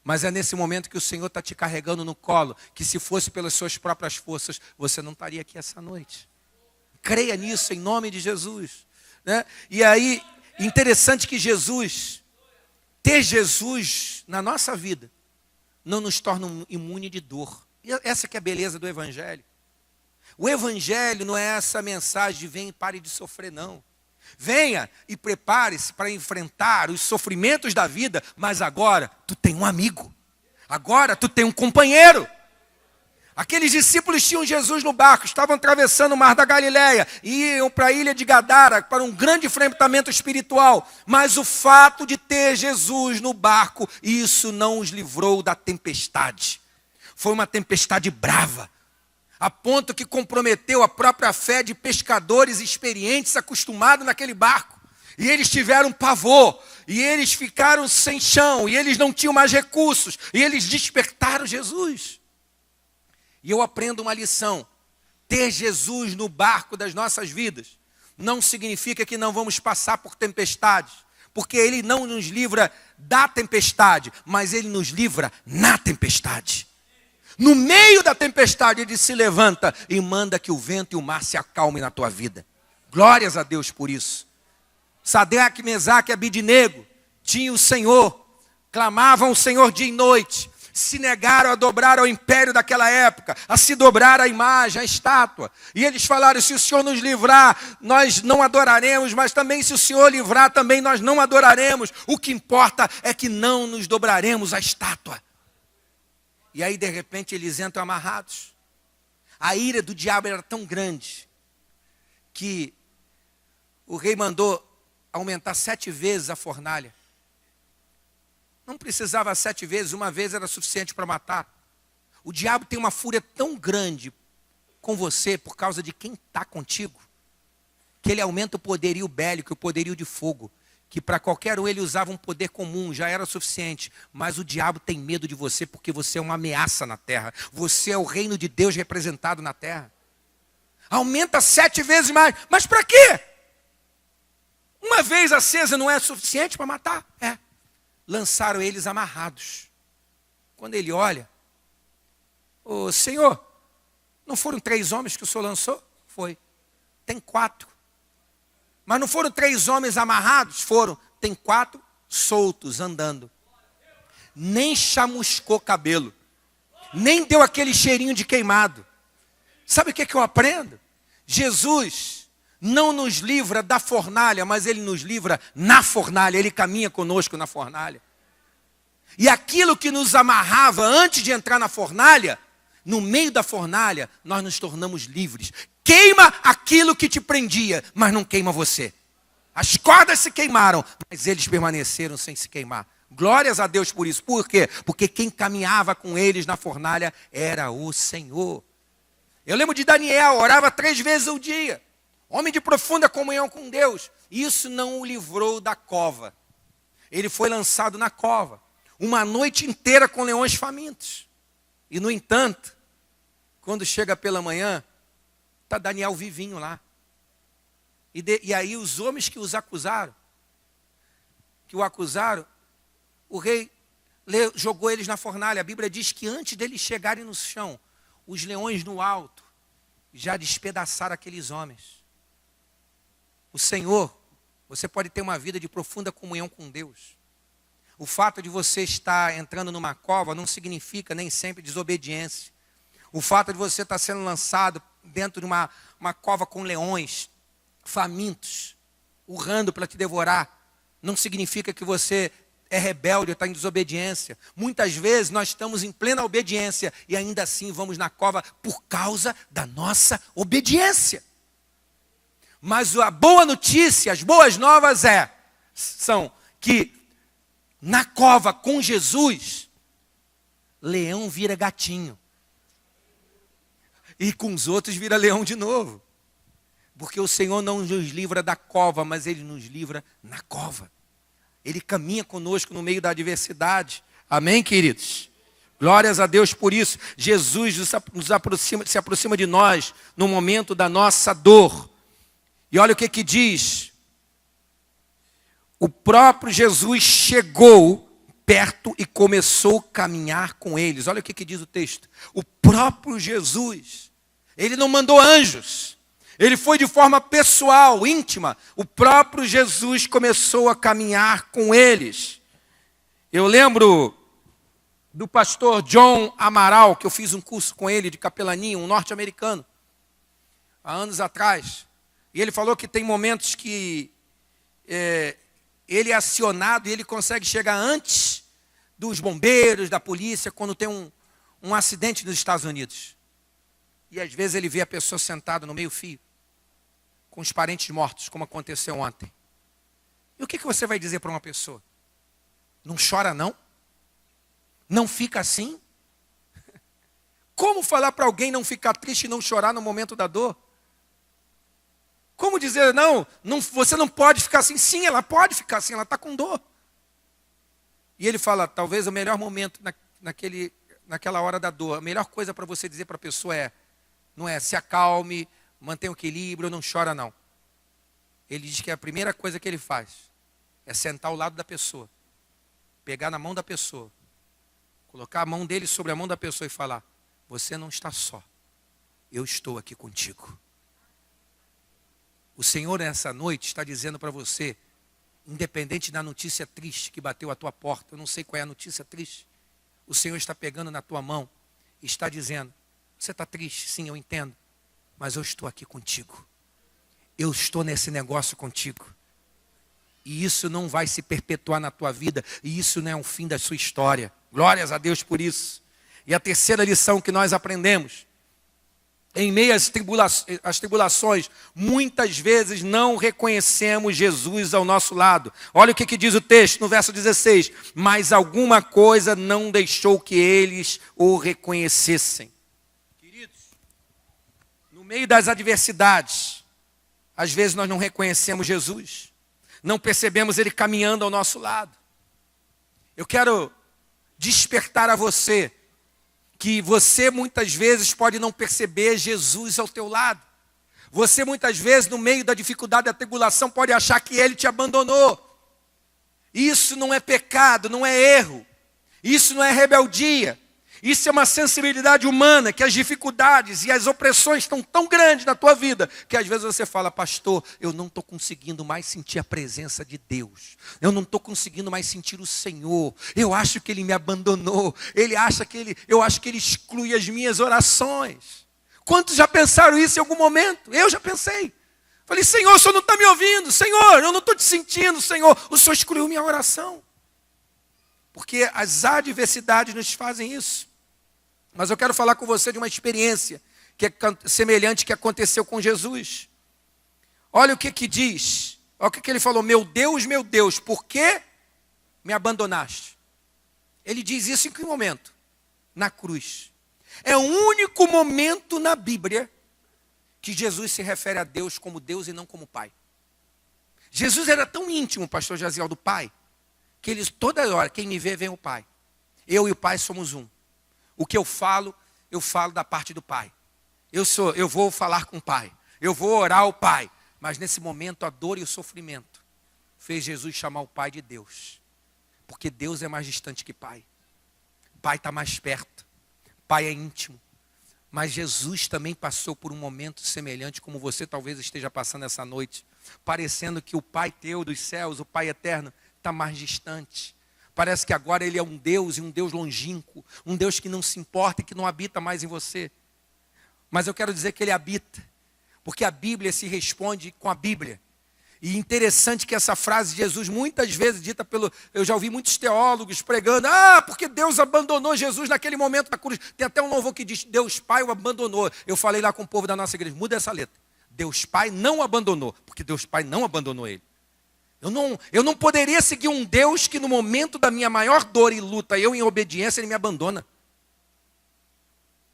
Mas é nesse momento que o Senhor está te carregando no colo. Que se fosse pelas suas próprias forças, você não estaria aqui essa noite. Creia nisso em nome de Jesus. E aí, interessante que ter Jesus na nossa vida, não nos torna imune de dor. E essa que é a beleza do Evangelho. O Evangelho não é essa mensagem de vem e pare de sofrer, não. Venha e prepare-se para enfrentar os sofrimentos da vida, mas agora tu tem um amigo. Agora tu tem um companheiro. Aqueles discípulos tinham Jesus no barco, estavam atravessando o mar da Galileia, iam para a ilha de Gadara, para um grande enfrentamento espiritual. Mas o fato de ter Jesus no barco, isso não os livrou da tempestade. Foi uma tempestade brava, a ponto que comprometeu a própria fé de pescadores experientes, acostumados naquele barco. E eles tiveram pavor, e eles ficaram sem chão, e eles não tinham mais recursos, e eles despertaram Jesus. E eu aprendo uma lição. Ter Jesus no barco das nossas vidas não significa que não vamos passar por tempestades. porque Ele não nos livra da tempestade, mas Ele nos livra na tempestade. No meio da tempestade, Ele se levanta e manda que o vento e o mar se acalmem na tua vida. Glórias a Deus por isso. Sadraque, Mesaque e Abidnego tinham o Senhor, clamavam o Senhor dia e noite, se negaram a dobrar ao império daquela época, a se dobrar à imagem, à estátua. E eles falaram, se o Senhor nos livrar, nós não adoraremos, mas também se o Senhor livrar, também nós não adoraremos. O que importa é que não nos dobraremos à estátua. E aí, de repente, eles entram amarrados. A ira do diabo era tão grande que o rei mandou aumentar 7 vezes a fornalha. Não precisava 7 vezes, uma vez era suficiente para matar. O diabo tem uma fúria tão grande com você por causa de quem está contigo, que ele aumenta o poderio bélico, o poderio de fogo, que para qualquer um ele usava um poder comum, já era suficiente. Mas o diabo tem medo de você porque você é uma ameaça na terra. Você é o reino de Deus representado na terra. Aumenta 7 vezes mais. Mas para quê? Uma vez acesa não é suficiente para matar? É. Lançaram eles amarrados. Quando ele olha, ô Senhor, não foram 3 homens que o Senhor lançou? Foi. Tem 4. Mas não foram 3 homens amarrados? Foram. Tem 4 soltos, andando. Nem chamuscou cabelo. Nem deu aquele cheirinho de queimado. Sabe o que eu aprendo? Jesus não nos livra da fornalha, mas Ele nos livra na fornalha. Ele caminha conosco na fornalha. E aquilo que nos amarrava antes de entrar na fornalha, no meio da fornalha, nós nos tornamos livres. Queima aquilo que te prendia, mas não queima você. As cordas se queimaram, mas eles permaneceram sem se queimar. Glórias a Deus por isso. Por quê? Porque quem caminhava com eles na fornalha era o Senhor. Eu lembro de Daniel, orava 3 vezes ao dia. Homem de profunda comunhão com Deus. Isso não o livrou da cova. Ele foi lançado na cova. Uma noite inteira com leões famintos. E no entanto, quando chega pela manhã, está Daniel vivinho lá. E aí os homens que o acusaram, o rei jogou eles na fornalha. A Bíblia diz que antes deles chegarem no chão, os leões no alto já despedaçaram aqueles homens. O Senhor, você pode ter uma vida de profunda comunhão com Deus. O fato de você estar entrando numa cova não significa nem sempre desobediência. O fato de você estar sendo lançado dentro de uma cova com leões famintos, urrando para te devorar, não significa que você é rebelde ou está em desobediência. Muitas vezes nós estamos em plena obediência e ainda assim vamos na cova por causa da nossa obediência. Mas a boa notícia, as boas novas são que na cova com Jesus, leão vira gatinho. E com os outros vira leão de novo. Porque o Senhor não nos livra da cova, mas Ele nos livra na cova. Ele caminha conosco no meio da adversidade. Amém, queridos? Glórias a Deus por isso. Jesus se aproxima de nós no momento da nossa dor. E olha o que diz. O próprio Jesus chegou perto e começou a caminhar com eles. Olha o que diz o texto. O próprio Jesus, Ele não mandou anjos. Ele foi de forma pessoal, íntima. O próprio Jesus começou a caminhar com eles. Eu lembro do pastor John Amaral, que eu fiz um curso com ele de capelania, um norte-americano, há anos atrás. E ele falou que tem momentos que ele é acionado e ele consegue chegar antes dos bombeiros, da polícia, quando tem um acidente nos Estados Unidos. E às vezes ele vê a pessoa sentada no meio-fio, com os parentes mortos, como aconteceu ontem. E o que você vai dizer para uma pessoa? Não chora não? Não fica assim? Como falar para alguém não ficar triste e não chorar no momento da dor? Como dizer, não, você não pode ficar assim? Sim, ela pode ficar assim, ela está com dor. E ele fala, talvez o melhor momento naquela hora da dor, a melhor coisa para você dizer para a pessoa não é se acalme, mantenha o equilíbrio, não chora não. Ele diz que a primeira coisa que ele faz é sentar ao lado da pessoa, pegar na mão da pessoa, colocar a mão dele sobre a mão da pessoa e falar: você não está só, eu estou aqui contigo. O Senhor nessa noite está dizendo para você, independente da notícia triste que bateu à tua porta, eu não sei qual é a notícia triste, o Senhor está pegando na tua mão e está dizendo: você está triste, sim, eu entendo, mas eu estou aqui contigo. Eu estou nesse negócio contigo. E isso não vai se perpetuar na tua vida, e isso não é o fim da sua história. Glórias a Deus por isso. E a terceira lição que nós aprendemos: em meio às tribulações, muitas vezes não reconhecemos Jesus ao nosso lado. Olha o que diz o texto no verso 16. Mas alguma coisa não deixou que eles o reconhecessem. Queridos, no meio das adversidades, às vezes nós não reconhecemos Jesus. Não percebemos Ele caminhando ao nosso lado. Eu quero despertar a você que você muitas vezes pode não perceber Jesus ao teu lado. Você muitas vezes no meio da dificuldade, da tribulação, pode achar que Ele te abandonou. Isso não é pecado, não é erro. Isso não é rebeldia. Isso é uma sensibilidade humana, que as dificuldades e as opressões estão tão grandes na tua vida, que às vezes você fala: pastor, eu não estou conseguindo mais sentir a presença de Deus. Eu não estou conseguindo mais sentir o Senhor. Eu acho que Ele me abandonou. Eu acho que Ele exclui as minhas orações. Quantos já pensaram isso em algum momento? Eu já pensei. Falei: Senhor, o Senhor não está me ouvindo. Senhor, eu não estou te sentindo. Senhor, o Senhor excluiu minha oração. Porque as adversidades nos fazem isso. Mas eu quero falar com você de uma experiência que é semelhante que aconteceu com Jesus. Olha o que diz. Olha o que Ele falou: meu Deus, por que me abandonaste? Ele diz isso em que momento? Na cruz. É o único momento na Bíblia que Jesus se refere a Deus como Deus e não como Pai. Jesus era tão íntimo, pastor Jaziel, do Pai, que ele toda hora: quem me vê, vem o Pai. Eu e o Pai somos um. O que eu falo da parte do Pai. Eu vou falar com o Pai. Eu vou orar ao Pai. Mas nesse momento a dor e o sofrimento fez Jesus chamar o Pai de Deus. Porque Deus é mais distante que Pai. Pai está mais perto. Pai é íntimo. Mas Jesus também passou por um momento semelhante, como você talvez esteja passando essa noite. Parecendo que o Pai teu dos céus, o Pai eterno, está mais distante. Parece que agora Ele é um Deus, e um Deus longínquo, um Deus que não se importa e que não habita mais em você. Mas eu quero dizer que Ele habita, porque a Bíblia se responde com a Bíblia. E interessante que essa frase de Jesus, muitas vezes dita eu já ouvi muitos teólogos pregando: porque Deus abandonou Jesus naquele momento da cruz. Tem até um louvor que diz: Deus Pai o abandonou. Eu falei lá com o povo da nossa igreja: muda essa letra. Deus Pai não o abandonou, porque Deus Pai não abandonou Ele. Eu não poderia seguir um Deus que no momento da minha maior dor e luta, eu em obediência, Ele me abandona.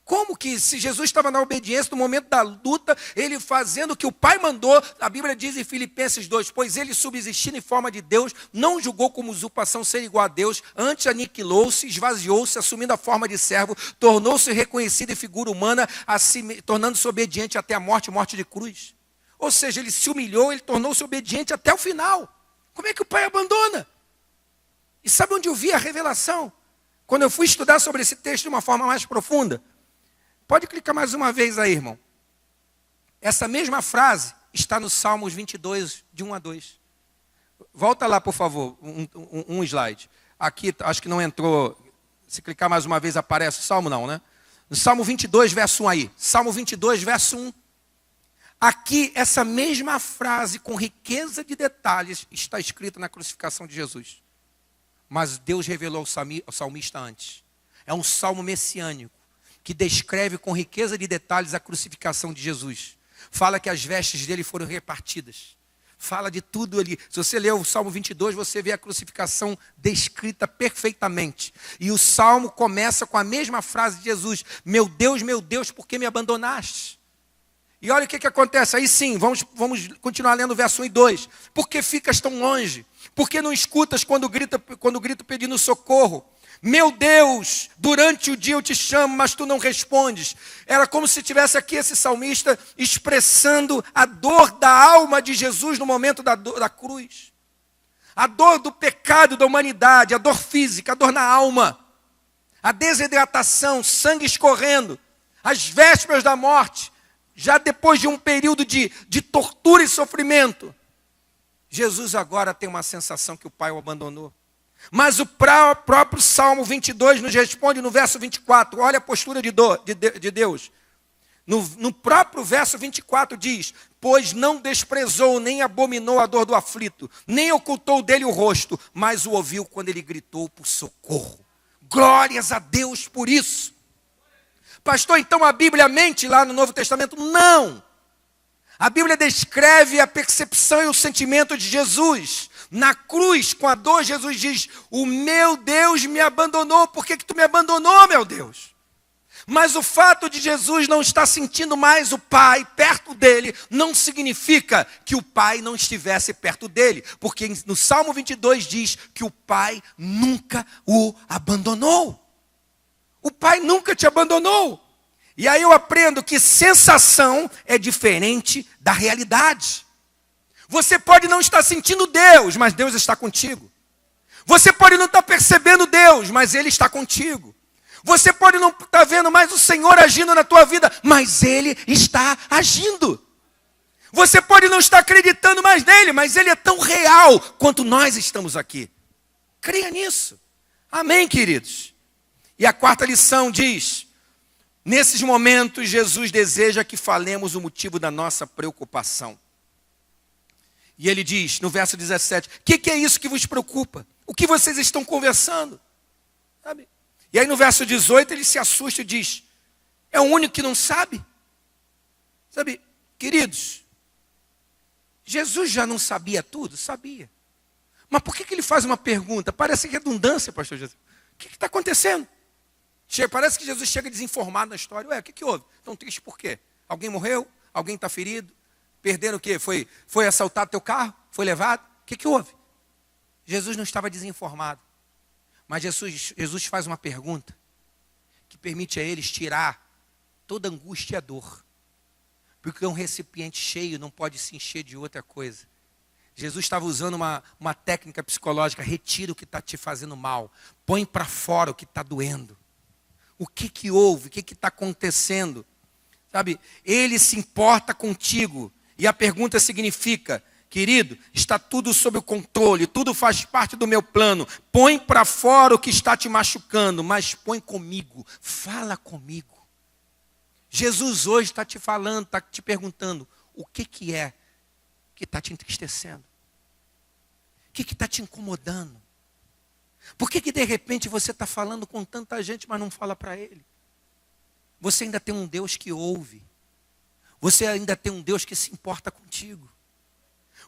Como que se Jesus estava na obediência, no momento da luta, Ele fazendo o que o Pai mandou, a Bíblia diz em Filipenses 2, pois Ele subsistindo em forma de Deus, não julgou como usurpação ser igual a Deus, antes aniquilou-se, esvaziou-se, assumindo a forma de servo, tornou-se reconhecido em figura humana, assim, tornando-se obediente até a morte de cruz. Ou seja, Ele se humilhou, Ele tornou-se obediente até o final. Como é que o Pai abandona? E sabe onde eu vi a revelação? Quando eu fui estudar sobre esse texto de uma forma mais profunda. Pode clicar mais uma vez aí, irmão. Essa mesma frase está no Salmos 22, de 1 a 2. Volta lá, por favor, um slide. Aqui, acho que não entrou. Se clicar mais uma vez, aparece o Salmo, não, né? No Salmo 22, verso 1 aí. Salmo 22, verso 1. Aqui, essa mesma frase, com riqueza de detalhes, está escrita na crucificação de Jesus. Mas Deus revelou ao salmista antes. É um salmo messiânico, que descreve com riqueza de detalhes a crucificação de Jesus. Fala que as vestes dele foram repartidas. Fala de tudo ali. Se você ler o Salmo 22, você vê a crucificação descrita perfeitamente. E o salmo começa com a mesma frase de Jesus: meu Deus, por que me abandonaste? E olha o que acontece. Aí sim, vamos continuar lendo o verso 1 e 2. Por que ficas tão longe? Por que não escutas quando grito pedindo socorro? Meu Deus, durante o dia eu te chamo, mas tu não respondes. Era como se tivesse aqui esse salmista expressando a dor da alma de Jesus no momento da cruz. A dor do pecado da humanidade, a dor física, a dor na alma, a desidratação, sangue escorrendo, as vésperas da morte, já depois de um período de tortura e sofrimento. Jesus agora tem uma sensação que o Pai o abandonou. Mas o próprio Salmo 22 nos responde no verso 24. Olha a postura de Deus. No próprio verso 24 diz: pois não desprezou nem abominou a dor do aflito, nem ocultou dele o rosto, mas o ouviu quando ele gritou por socorro. Glórias a Deus por isso. Pastor, então a Bíblia mente lá no Novo Testamento? Não. A Bíblia descreve a percepção e o sentimento de Jesus. Na cruz, com a dor, Jesus diz: o meu Deus me abandonou. Por que tu me abandonou, meu Deus? Mas o fato de Jesus não estar sentindo mais o Pai perto dele, não significa que o Pai não estivesse perto dele. Porque no Salmo 22 diz que o Pai nunca o abandonou. O Pai nunca te abandonou. E aí eu aprendo que sensação é diferente da realidade. Você pode não estar sentindo Deus, mas Deus está contigo. Você pode não estar percebendo Deus, mas Ele está contigo. Você pode não estar vendo mais o Senhor agindo na tua vida, mas Ele está agindo. Você pode não estar acreditando mais nele, mas Ele é tão real quanto nós estamos aqui. Creia nisso. Amém, queridos? E a quarta lição diz: nesses momentos, Jesus deseja que falemos o motivo da nossa preocupação. E ele diz, no verso 17, o que é isso que vos preocupa? O que vocês estão conversando? Sabe? E aí no verso 18, ele se assusta e diz, é o único que não sabe? Sabe, queridos, Jesus já não sabia tudo? Sabia. Mas por que ele faz uma pergunta? Parece redundância, pastor Jesus. O que está acontecendo? Parece que Jesus chega desinformado na história. Ué, o que houve? Tão triste por quê? Alguém morreu? Alguém está ferido? Perderam o quê? Foi assaltado teu carro? Foi levado? O que houve? Jesus não estava desinformado. Mas Jesus faz uma pergunta que permite a eles tirar toda angústia e a dor. Porque um recipiente cheio não pode se encher de outra coisa. Jesus estava usando uma técnica psicológica. Retira o que está te fazendo mal. Põe para fora o que está doendo. O que houve? O que está acontecendo? Sabe, Ele se importa contigo. E a pergunta significa, querido, está tudo sob o controle, tudo faz parte do meu plano. Põe para fora o que está te machucando, mas põe comigo, fala comigo. Jesus hoje está te falando, está te perguntando, o que é que está te entristecendo? O que está te incomodando? Por que de repente você está falando com tanta gente, mas não fala para Ele? Você ainda tem um Deus que ouve. Você ainda tem um Deus que se importa contigo.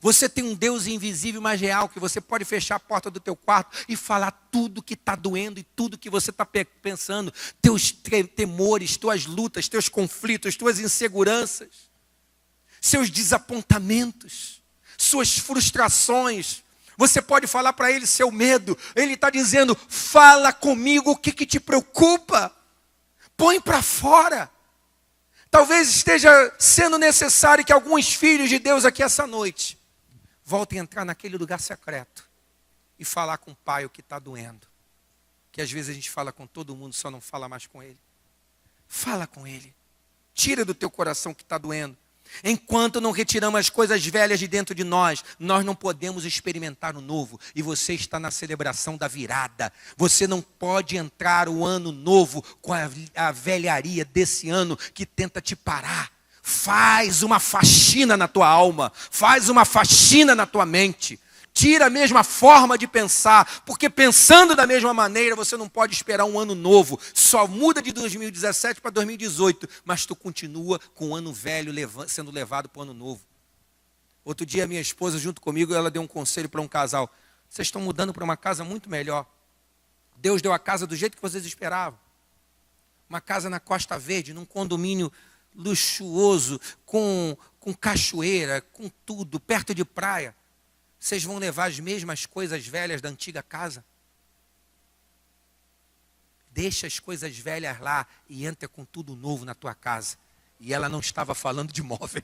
Você tem um Deus invisível, mas real, que você pode fechar a porta do teu quarto e falar tudo que está doendo e tudo que você está pensando. Teus temores, tuas lutas, teus conflitos, tuas inseguranças, seus desapontamentos, suas frustrações. Você pode falar para Ele seu medo. Ele está dizendo, fala comigo o que te preocupa. Põe para fora. Talvez esteja sendo necessário que alguns filhos de Deus aqui essa noite voltem a entrar naquele lugar secreto e falar com o Pai o que está doendo. Que às vezes a gente fala com todo mundo, só não fala mais com Ele. Fala com Ele. Tira do teu coração o que está doendo. Enquanto não retiramos as coisas velhas de dentro de nós, nós não podemos experimentar o novo. E você está na celebração da virada. Você não pode entrar o ano novo com a velharia desse ano que tenta te parar. Faz uma faxina na tua alma. Faz uma faxina na tua mente. Tira a mesma forma de pensar, porque pensando da mesma maneira, você não pode esperar um ano novo. Só muda de 2017 para 2018, mas tu continua com o ano velho sendo levado para o ano novo. Outro dia, minha esposa, junto comigo, ela deu um conselho para um casal. Vocês estão mudando para uma casa muito melhor. Deus deu a casa do jeito que vocês esperavam. Uma casa na Costa Verde, num condomínio luxuoso, com cachoeira, com tudo, perto de praia. Vocês vão levar as mesmas coisas velhas da antiga casa? Deixa as coisas velhas lá e entra com tudo novo na tua casa. E ela não estava falando de móveis.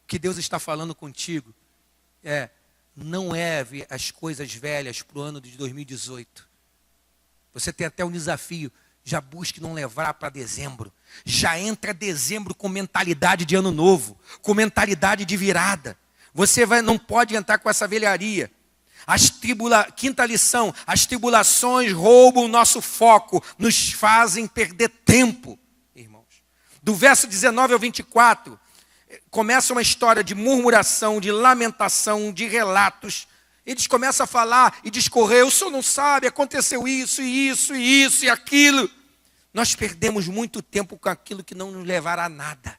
O que Deus está falando contigo é, não leve as coisas velhas para o ano de 2018. Você tem até um desafio. Já busque não levar para dezembro. Já entra dezembro com mentalidade de ano novo, com mentalidade de virada. Você não pode entrar com essa velharia. Quinta lição, as tribulações roubam o nosso foco, nos fazem perder tempo, irmãos. Do verso 19 ao 24, começa uma história de murmuração, de lamentação, de relatos. Eles começam a falar e discorrer, o senhor não sabe, aconteceu isso, e isso, e isso, e aquilo. Nós perdemos muito tempo com aquilo que não nos levará a nada.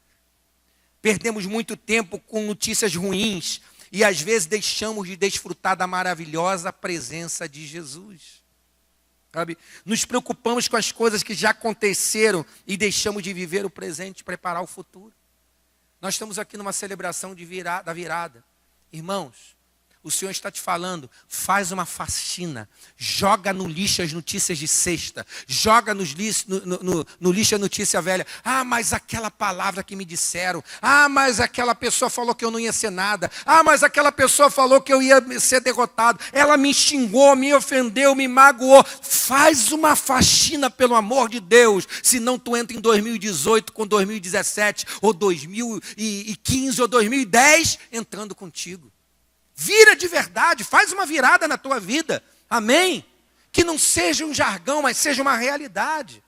Perdemos muito tempo com notícias ruins. E às vezes deixamos de desfrutar da maravilhosa presença de Jesus. Sabe? Nos preocupamos com as coisas que já aconteceram e deixamos de viver o presente e preparar o futuro. Nós estamos aqui numa celebração da virada. Irmãos, o Senhor está te falando, faz uma faxina, joga no lixo as notícias de sexta, joga no lixo a notícia velha. Ah, mas aquela palavra que me disseram, ah, mas aquela pessoa falou que eu não ia ser nada, ah, mas aquela pessoa falou que eu ia ser derrotado, ela me xingou, me ofendeu, me magoou. Faz uma faxina, pelo amor de Deus, senão tu entra em 2018 com 2017, ou 2015 ou 2010, entrando contigo. Vira de verdade, faz uma virada na tua vida, amém? Que não seja um jargão, mas seja uma realidade.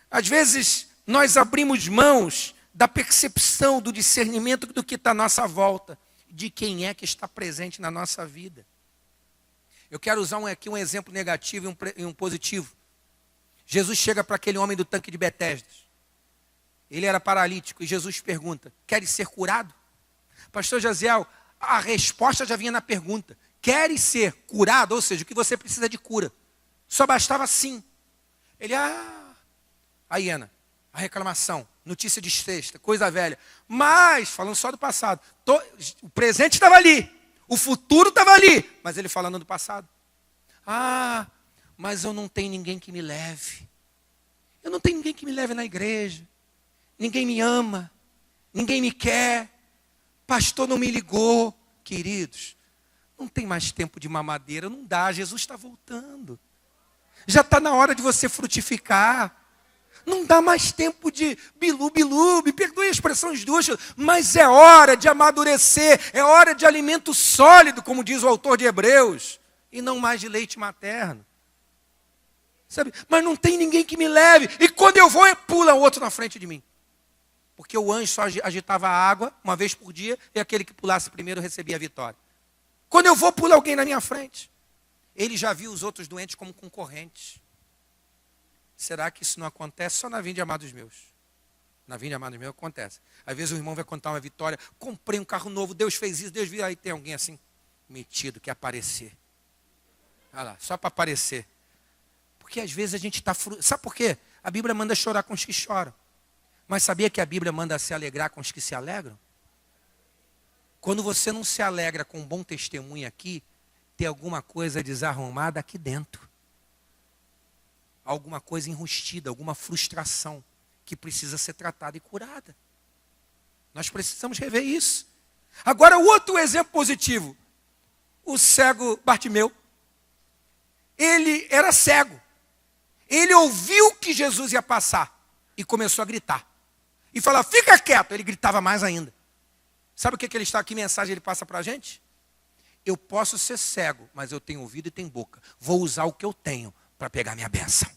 Às vezes, nós abrimos mãos da percepção, do discernimento do que está à nossa volta, de quem é que está presente na nossa vida. Eu quero usar aqui um exemplo negativo e um positivo. Jesus chega para aquele homem do tanque de Betesda. Ele era paralítico e Jesus pergunta, queres ser curado? Pastor Jaziel, a resposta já vinha na pergunta. Queres ser curado? Ou seja, o que você precisa de cura. Só bastava sim. Ele, a hiena, a reclamação, notícia de sexta, coisa velha. Mas, falando só do passado, o presente estava ali, o futuro estava ali, mas ele falando do passado. Ah, mas eu não tenho ninguém que me leve. Eu não tenho ninguém que me leve na igreja. Ninguém me ama. Ninguém me quer. Pastor não me ligou. Queridos, não tem mais tempo de mamadeira, não dá, Jesus está voltando. Já está na hora de você frutificar. Não dá mais tempo de bilu-bilu, me perdoe a expressão esdrúxula, mas é hora de amadurecer, é hora de alimento sólido, como diz o autor de Hebreus, e não mais de leite materno. Sabe? Mas não tem ninguém que me leve, e quando eu vou, pula outro na frente de mim. Porque o anjo só agitava a água uma vez por dia, e aquele que pulasse primeiro recebia a vitória. Quando eu vou, pula alguém na minha frente. Ele já viu os outros doentes como concorrentes. Será que isso não acontece só na vinda, amados meus? Na vinda, amados meus, acontece. Às vezes o irmão vai contar uma vitória, comprei um carro novo, Deus fez isso, Deus viu, aí tem alguém assim, metido, quer aparecer. Olha lá, só para aparecer. Porque às vezes a gente está... Sabe por quê? A Bíblia manda chorar com os que choram. Mas sabia que a Bíblia manda se alegrar com os que se alegram? Quando você não se alegra com um bom testemunho aqui, tem alguma coisa desarrumada aqui dentro. Alguma coisa enrustida, alguma frustração que precisa ser tratada e curada. Nós precisamos rever isso. Agora, o outro exemplo positivo. O cego Bartimeu. Ele era cego. Ele ouviu que Jesus ia passar e começou a gritar. E falar, fica quieto. Ele gritava mais ainda. Sabe o que ele está aqui, mensagem ele passa para a gente? Eu posso ser cego, mas eu tenho ouvido e tenho boca. Vou usar o que eu tenho para pegar minha bênção.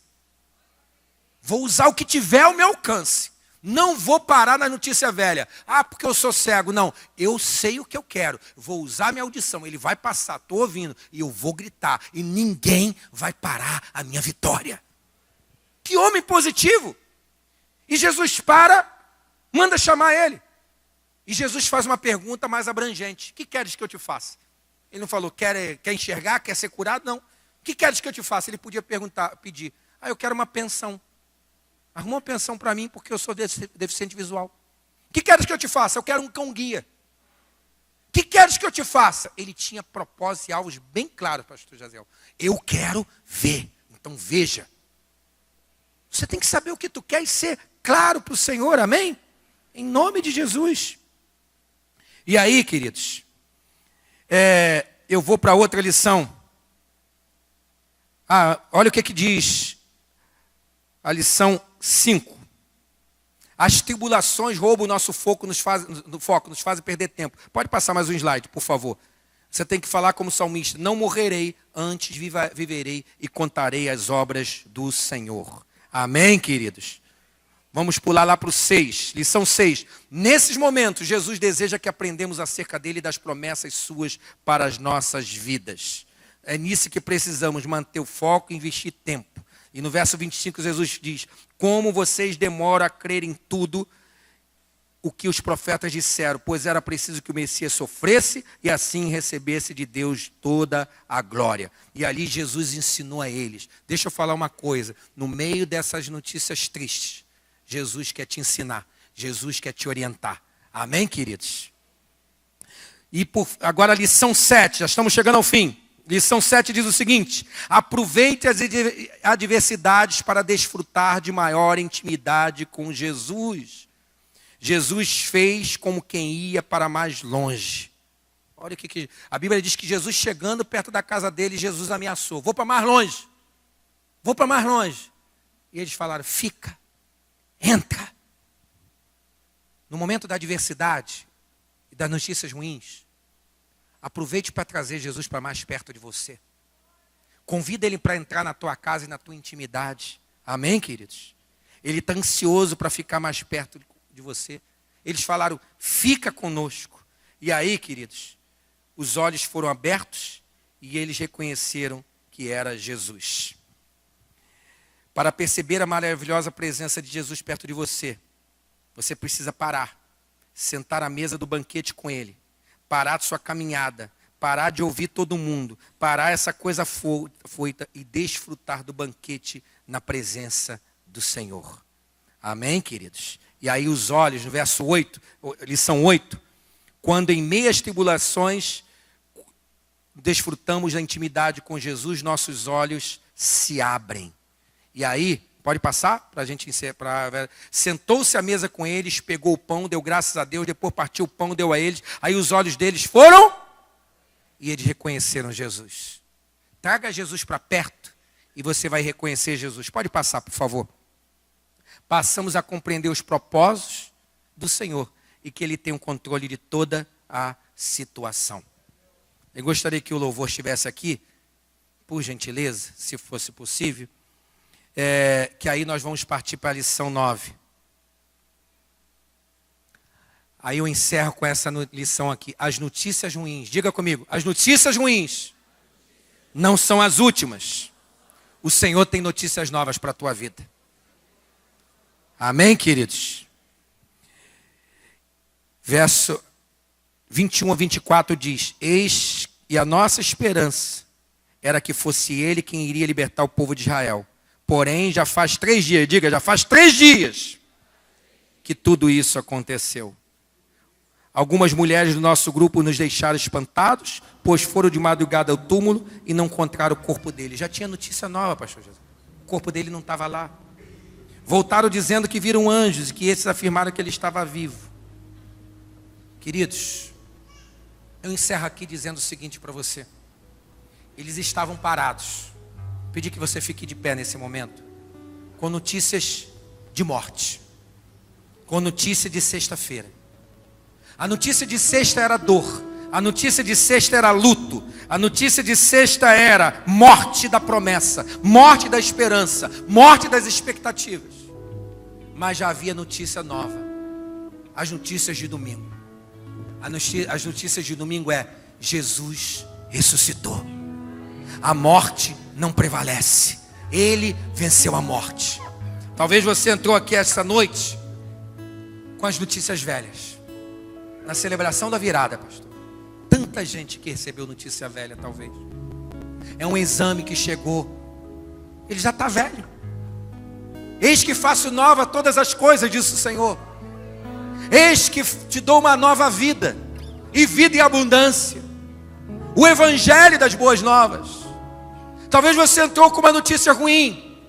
Vou usar o que tiver ao meu alcance. Não vou parar na notícia velha. Ah, porque eu sou cego. Não, eu sei o que eu quero. Vou usar minha audição. Ele vai passar, estou ouvindo. E eu vou gritar. E ninguém vai parar a minha vitória. Que homem positivo. E Jesus manda chamar ele. E Jesus faz uma pergunta mais abrangente. O que queres que eu te faça? Ele não falou, quer enxergar, quer ser curado? Não. O que queres que eu te faça? Ele podia pedir. Eu quero uma pensão. Arruma uma pensão para mim, porque eu sou deficiente visual. O que queres que eu te faça? Eu quero um cão-guia. O que queres que eu te faça? Ele tinha propósitos e alvos bem claros, pastor Jaziel. Eu quero ver. Então veja. Você tem que saber o que tu quer e ser claro para o Senhor, amém? Em nome de Jesus. E aí, queridos, Eu vou para outra lição. Olha o que diz a lição 5. As tribulações roubam o nosso foco, nos fazem perder tempo. Pode passar mais um slide, por favor. Você tem que falar como salmista: não morrerei, antes viverei e contarei as obras do Senhor. Amém, queridos? Vamos pular lá para o 6, lição 6. Nesses momentos, Jesus deseja que aprendamos acerca dele e das promessas suas para as nossas vidas. É nisso que precisamos manter o foco e investir tempo. E no verso 25, Jesus diz: como vocês demoram a crer em tudo o que os profetas disseram, pois era preciso que o Messias sofresse e assim recebesse de Deus toda a glória. E ali Jesus ensinou a eles. Deixa eu falar uma coisa, no meio dessas notícias tristes, Jesus quer te ensinar, Jesus quer te orientar. Amém, queridos? E agora a lição 7, já estamos chegando ao fim. Lição 7 diz o seguinte: aproveite as adversidades para desfrutar de maior intimidade com Jesus. Jesus fez como quem ia para mais longe. Olha o que a Bíblia diz, que Jesus, chegando perto da casa dele, Jesus ameaçou: vou para mais longe, vou para mais longe. E eles falaram: fica, entra. No momento da adversidade e das notícias ruins, aproveite para trazer Jesus para mais perto de você. Convida ele para entrar na tua casa e na tua intimidade. Amém, queridos? Ele está ansioso para ficar mais perto de você. Eles falaram: fica conosco. E aí, queridos, os olhos foram abertos e eles reconheceram que era Jesus. Para perceber a maravilhosa presença de Jesus perto de você, você precisa parar, sentar à mesa do banquete com ele, parar de sua caminhada, parar de ouvir todo mundo, parar essa coisa foita e desfrutar do banquete na presença do Senhor. Amém, queridos? E aí os olhos, no verso 8, lição 8, quando em meias tribulações desfrutamos da intimidade com Jesus, nossos olhos se abrem. E aí, pode passar para a gente encerrar. Sentou-se à mesa com eles, pegou o pão, deu graças a Deus, depois partiu o pão, deu a eles. Aí os olhos deles foram e eles reconheceram Jesus. Traga Jesus para perto e você vai reconhecer Jesus. Pode passar, por favor. Passamos a compreender os propósitos do Senhor e que Ele tem o controle de toda a situação. Eu gostaria que o louvor estivesse aqui, por gentileza, se fosse possível, que aí nós vamos partir para a lição 9. Aí eu encerro com essa lição aqui. As notícias ruins, diga comigo, as notícias ruins não são as últimas. O Senhor tem notícias novas para a tua vida. Amém, queridos? Verso 21 a 24 diz: eis e a nossa esperança era que fosse Ele quem iria libertar o povo de Israel. Porém, já faz 3 dias, diga, já faz 3 dias que tudo isso aconteceu. Algumas mulheres do nosso grupo nos deixaram espantados, pois foram de madrugada ao túmulo e não encontraram o corpo dele. Já tinha notícia nova, pastor Jesus. O corpo dele não estava lá. Voltaram dizendo que viram anjos e que esses afirmaram que ele estava vivo. Queridos, eu encerro aqui dizendo o seguinte para você. Eles estavam parados. Pedi que você fique de pé nesse momento, com notícias de morte, com notícia de sexta-feira. A notícia de sexta era dor, a notícia de sexta era luto, a notícia de sexta era morte da promessa, morte da esperança, morte das expectativas. Mas já havia notícia nova, as notícias de domingo. As notícias de domingo é: Jesus ressuscitou. A morte não prevalece. Ele venceu a morte. Talvez você entrou aqui essa noite com as notícias velhas. Na celebração da virada, pastor. Tanta gente que recebeu notícia velha, talvez. É um exame que chegou. Ele já está velho. Eis que faço nova todas as coisas, disse o Senhor. Eis que te dou uma nova vida. E vida em abundância. O evangelho das boas novas. Talvez você entrou com uma notícia ruim.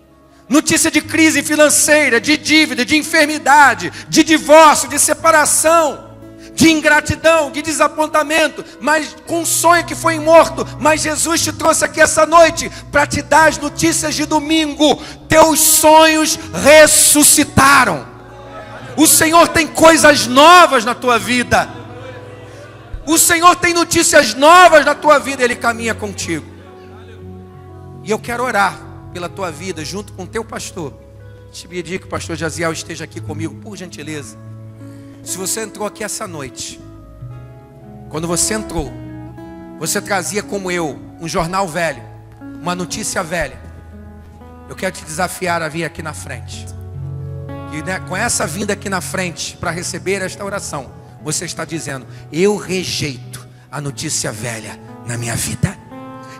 Notícia de crise financeira, de dívida, de enfermidade, de divórcio, de separação. de ingratidão, de desapontamento, mas com um sonho que foi morto. Mas Jesus te trouxe aqui essa noite para te dar as notícias de domingo. Teus sonhos ressuscitaram. O Senhor tem coisas novas na tua vida. O Senhor tem notícias novas na tua vida. Ele caminha contigo. E eu quero orar pela tua vida junto com o teu pastor. Te pedir que o pastor Jaziel esteja aqui comigo, por gentileza. Se você entrou aqui essa noite, quando você entrou, você trazia como eu um jornal velho, uma notícia velha. Eu quero te desafiar a vir aqui na frente. E com essa vinda aqui na frente, para receber esta oração, você está dizendo: eu rejeito a notícia velha na minha vida.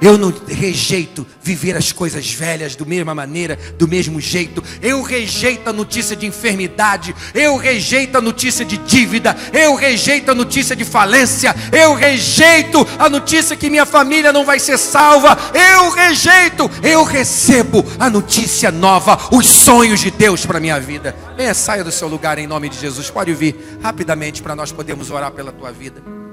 Eu não rejeito viver as coisas velhas da mesma maneira, do mesmo jeito. Eu rejeito a notícia de enfermidade. Eu rejeito a notícia de dívida. Eu rejeito a notícia de falência. Eu rejeito a notícia que minha família não vai ser salva. Eu rejeito. Eu recebo a notícia nova, os sonhos de Deus para a minha vida. Venha, saia do seu lugar em nome de Jesus. Pode vir rapidamente para nós podermos orar pela tua vida.